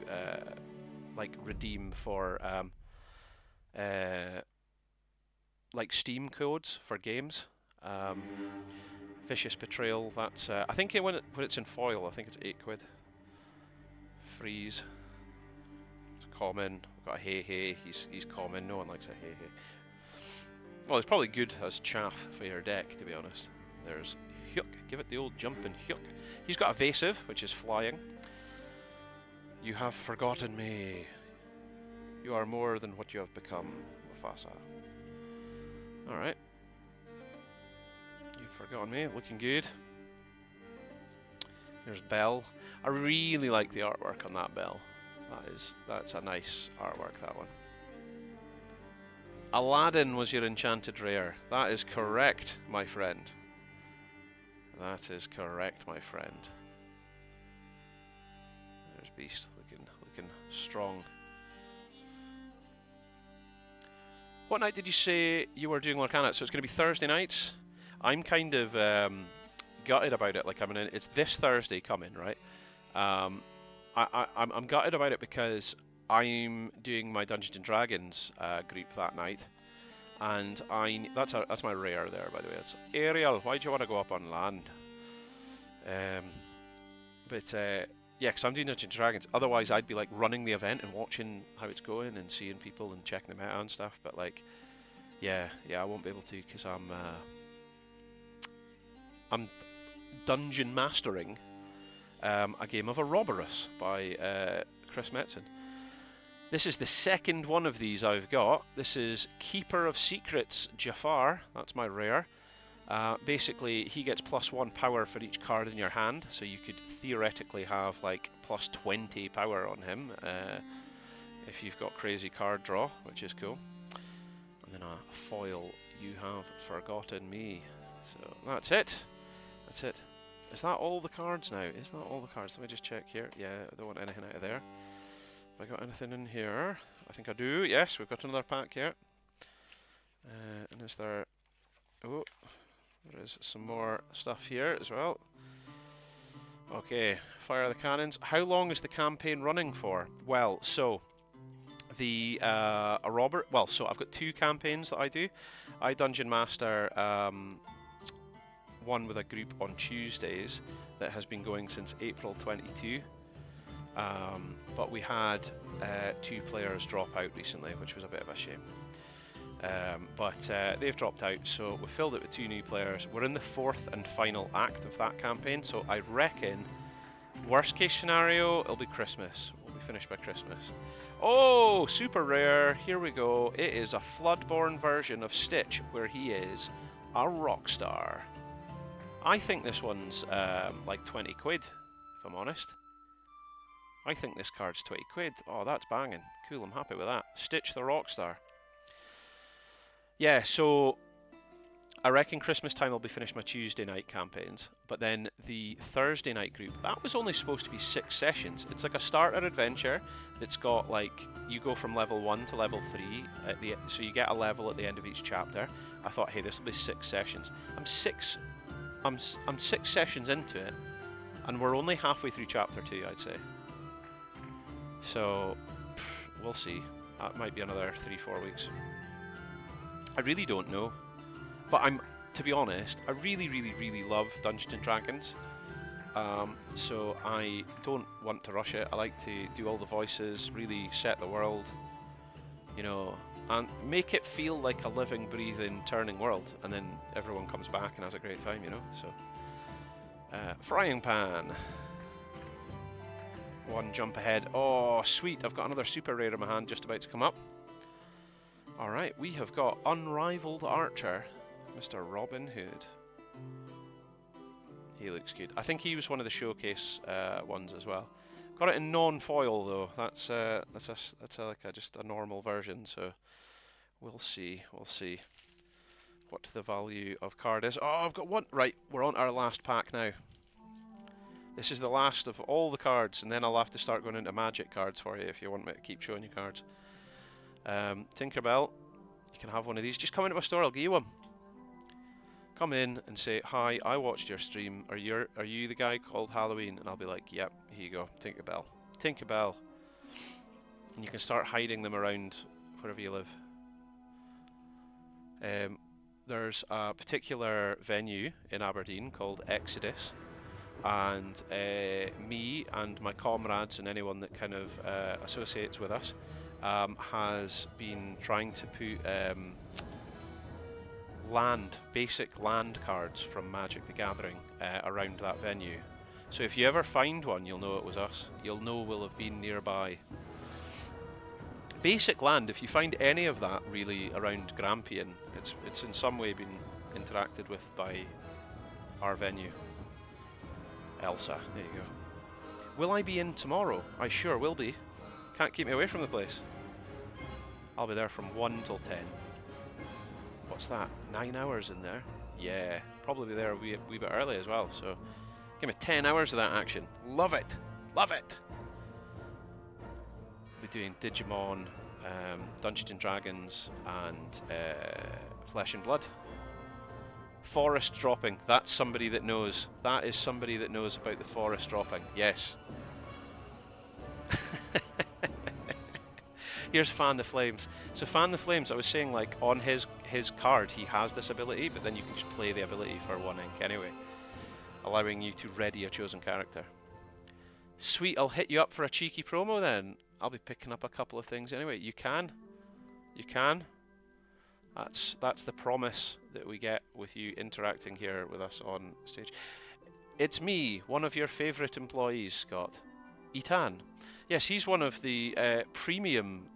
like redeem for like Steam codes for games. Vicious Betrayal. That's I think when it's in foil, I think it's £8. Freeze. It's common. We've got a hey hey. He's common. No one likes a hey hey. Well, it's probably good as chaff for your deck, to be honest. There's Hyuk. Give it the old jumping Hyuk. He's got evasive, which is flying. You have forgotten me. You are more than what you have become, Mufasa. Alright. You've forgotten me. Looking good. There's Belle. I really like the artwork on that Belle. That's a nice artwork, that one. Aladdin was your enchanted rare. That is correct, my friend. That is correct, my friend. There's Beast, looking strong. What night did you say you were doing Lorcana? So it's going to be Thursday nights. I'm kind of gutted about it. Like it's this Thursday coming, right? I'm gutted about it because I'm doing my Dungeons and Dragons group that night, and that's my rare there, by the way. It's Ariel. Why do you want to go up on land? Yeah, because I'm doing Dungeons and Dragons. Otherwise, I'd be like running the event and watching how it's going and seeing people and checking them out and stuff. But like, yeah, I won't be able to because I'm dungeon mastering a game of Ouroboros by Chris Metzen. This is the second one of these I've got. This is Keeper of Secrets Jafar. That's my rare. Basically, he gets +1 power for each card in your hand, so you could theoretically have like +20 power on him if you've got crazy card draw, which is cool. And then a foil, You Have Forgotten Me. So that's it. That's it. Is that all the cards now? Is that all the cards? Let me just check here. Yeah, I don't want anything out of there. Have I got anything in here? I think I do. Yes, we've got another pack here. And is there... Oh, there is some more stuff here as well. Okay, fire the cannons. How long is the campaign running for? Well, so... The so I've got 2 campaigns that I do. I Dungeon Master one with a group on Tuesdays that has been going since April 22. But we had 2 players drop out recently, which was a bit of a shame. But they've dropped out, so we filled it with 2 new players. We're in the 4th and final act of that campaign, so I reckon worst case scenario, it'll be Christmas. We'll be finished by Christmas. Oh, super rare. Here we go. It is a Floodborn version of Stitch, where he is a rock star. I think this one's like 20 quid, if I'm honest. I think this card's 20 quid. Oh, that's banging. Cool, I'm happy with that. Stitch the Rockstar. Yeah, so I reckon Christmas time I'll be finished my Tuesday night campaigns, but then the Thursday night group, that was only supposed to be 6 sessions. It's like a starter adventure that's got like, you go from level 1 to level 3, so you get a level at the end of each chapter. I thought, hey, this will be 6 sessions. I'm 6 sessions into it, and we're only halfway through chapter 2, I'd say. So, we'll see. That might be another 3-4 weeks. I really don't know. But to be honest, I really, really, really love Dungeons and Dragons. So I don't want to rush it. I like to do all the voices, really set the world, you know, and make it feel like a living, breathing, turning world. And then everyone comes back and has a great time, you know. So, frying pan. 1 jump ahead. Oh, sweet. I've got another super rare in my hand just about to come up. Alright, we have got Unrivaled Archer, Mr. Robin Hood. He looks good. I think he was one of the showcase ones as well. Got it in non-foil though. That's like just a normal version. So we'll see. We'll see what the value of card is. Oh, I've got one. Right, we're on our last pack now. This is the last of all the cards, and then I'll have to start going into magic cards for you if you want me to keep showing you cards. Tinkerbell, you can have one of these. Just come into my store, I'll give you one. Come in and say, hi, I watched your stream. Are you the guy called Halloween? And I'll be like, yep, here you go, Tinkerbell. Tinkerbell. And you can start hiding them around wherever you live. There's a particular venue in Aberdeen called Exodus, and me and my comrades and anyone that kind of associates with us has been trying to put basic land cards from Magic the Gathering around that venue. So if you ever find one, you'll know it was us. You'll know we'll have been nearby. Basic land, if you find any of that really around Grampian, it's in some way been interacted with by our venue. Elsa, there you go. Will I be in tomorrow? I sure will be. Can't keep me away from the place. I'll be there from 1 till 10. What's that? 9 hours in there? Yeah, probably be there a wee bit early as well, so give me 10 hours of that action. Love it! Love it! We'll be doing Digimon, Dungeons and Dragons, and Flesh and Blood. Forest dropping. That's somebody that knows. That is somebody that knows about the forest dropping. Yes. Here's Fan the Flames. So Fan the Flames, I was saying, like, on his card he has this ability, but then you can just play the ability for 1 ink anyway, allowing you to ready a chosen character. Sweet, I'll hit you up for a cheeky promo then. I'll be picking up a couple of things anyway. You can. You can. That's the promise that we get with you interacting here with us on stage. It's me, one of your favourite employees, Scott. Etan. Yes, he's one of the premium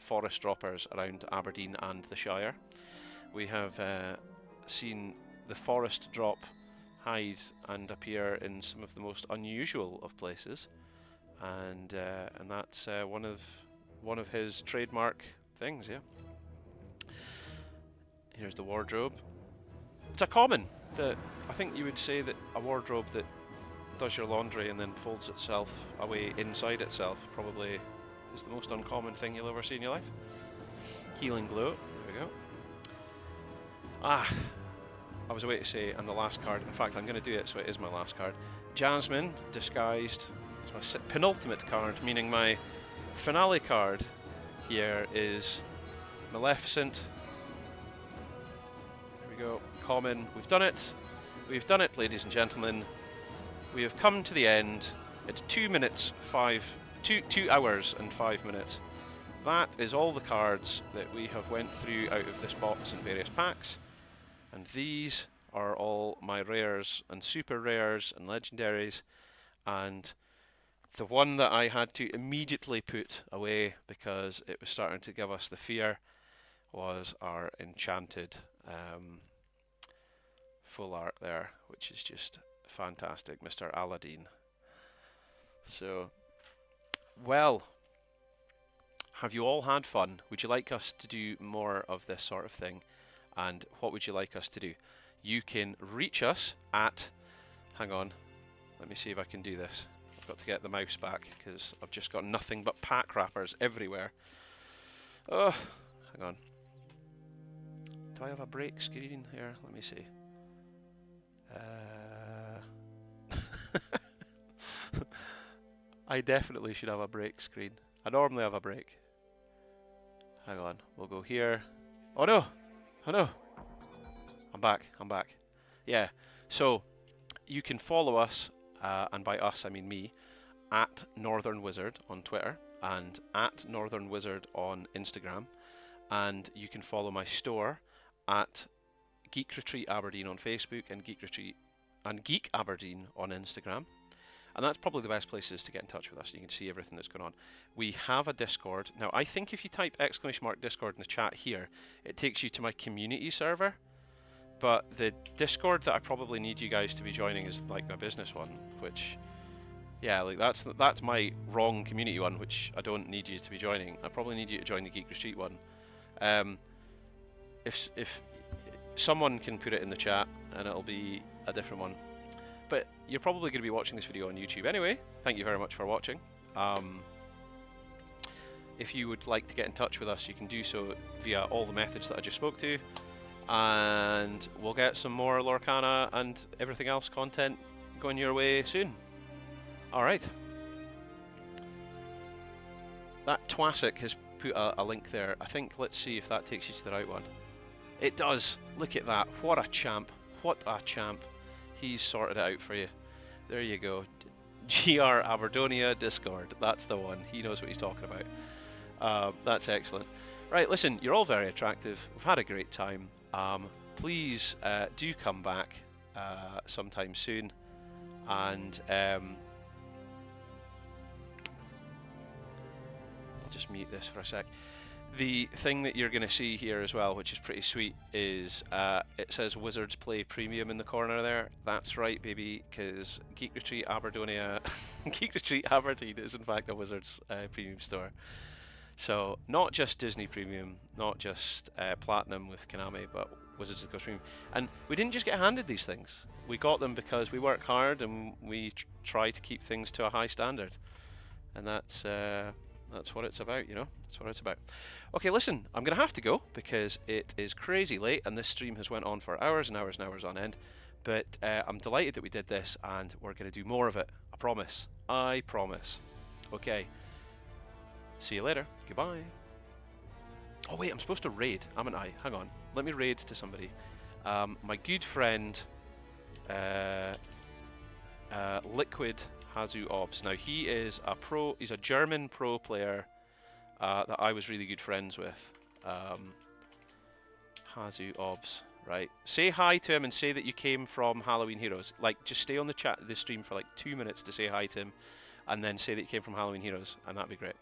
forest droppers around Aberdeen and the Shire. We have seen the forest drop hide and appear in some of the most unusual of places, and that's one of his trademark things. Yeah. Here's the wardrobe. It's a common. I think you would say that a wardrobe that does your laundry and then folds itself away inside itself probably is the most uncommon thing you'll ever see in your life. Healing Glow. There we go. I was away to say, and the last card. In fact, I'm going to do it, so it is my last card. Jasmine, disguised. It's my penultimate card, meaning my finale card here is Maleficent. Go. Common. We've done it. We've done it, ladies and gentlemen. We have come to the end. It's 2 hours and 5 minutes. That is all the cards that we have went through out of this box in various packs. And these are all my rares and super rares and legendaries. And the one that I had to immediately put away because it was starting to give us the fear was our enchanted full art there, which is just fantastic, Mr. Aladdin. So, well, have you all had fun? Would you like us to do more of this sort of thing? And what would you like us to do? You can reach us at, hang on, let me see if I can do this. I've got to get the mouse back because I've just got nothing but pack wrappers everywhere. Oh, hang on. Do I have a break screen here? Let me see. I definitely should have a break screen. I normally have a break. Hang on, we'll go here. Oh no! Oh no! I'm back. Yeah, so you can follow us, and by us I mean me, at Northern Wizard on Twitter and at Northern Wizard on Instagram, and you can follow my store at Geek Retreat Aberdeen on Facebook and Geek Aberdeen on Instagram. And that's probably the best places to get in touch with us. You can see everything that's going on. We have a Discord. Now, I think if you type !Discord in the chat here, it takes you to my community server. But the Discord that I probably need you guys to be joining is like my business one, which, yeah, like that's my wrong community one, which I don't need you to be joining. I probably need you to join the Geek Retreat one. If someone can put it in the chat, and it'll be a different one. But you're probably going to be watching this video on YouTube anyway. Thank you very much for watching. If you would like to get in touch with us, you can do so via all the methods that I just spoke to, and we'll get some more Lorcana and everything else content going your way soon. Alright. That Twasic has put a link there. I think, let's see if that takes you to the right one. It does! Look at that. What a champ. What a champ. He's sorted it out for you. There you go. GR Aberdonia Discord. That's the one. He knows what he's talking about. That's excellent. Right, listen, you're all very attractive. We've had a great time. Please do come back sometime soon. And I'll just mute this for a sec. The thing that you're going to see here as well, which is pretty sweet, is it says Wizards Play Premium in the corner there. That's right, baby, because Geek Retreat Aberdonia, Geek Retreat Aberdeen is in fact a Wizards Premium store. So not just Disney Premium, not just Platinum with Konami, but Wizards of the Coast Premium. And we didn't just get handed these things. We got them because we work hard and we try to keep things to a high standard. And that's what it's about, you know? That's what it's about. Okay, listen, I'm going to have to go because it is crazy late and this stream has went on for hours and hours and hours on end. But I'm delighted that we did this and we're going to do more of it. I promise. I promise. Okay. See you later. Goodbye. Oh wait, I'm supposed to raid, haven't I? Hang on. Let me raid to somebody. My good friend Liquid Hazu Obs. Now he is a pro. He's a German pro player that I was really good friends with. Hazu Obs. Right. Say hi to him and say that you came from Halloween Heroes. Like, just stay on the stream for like 2 minutes to say hi to him, and then say that you came from Halloween Heroes, and that'd be great.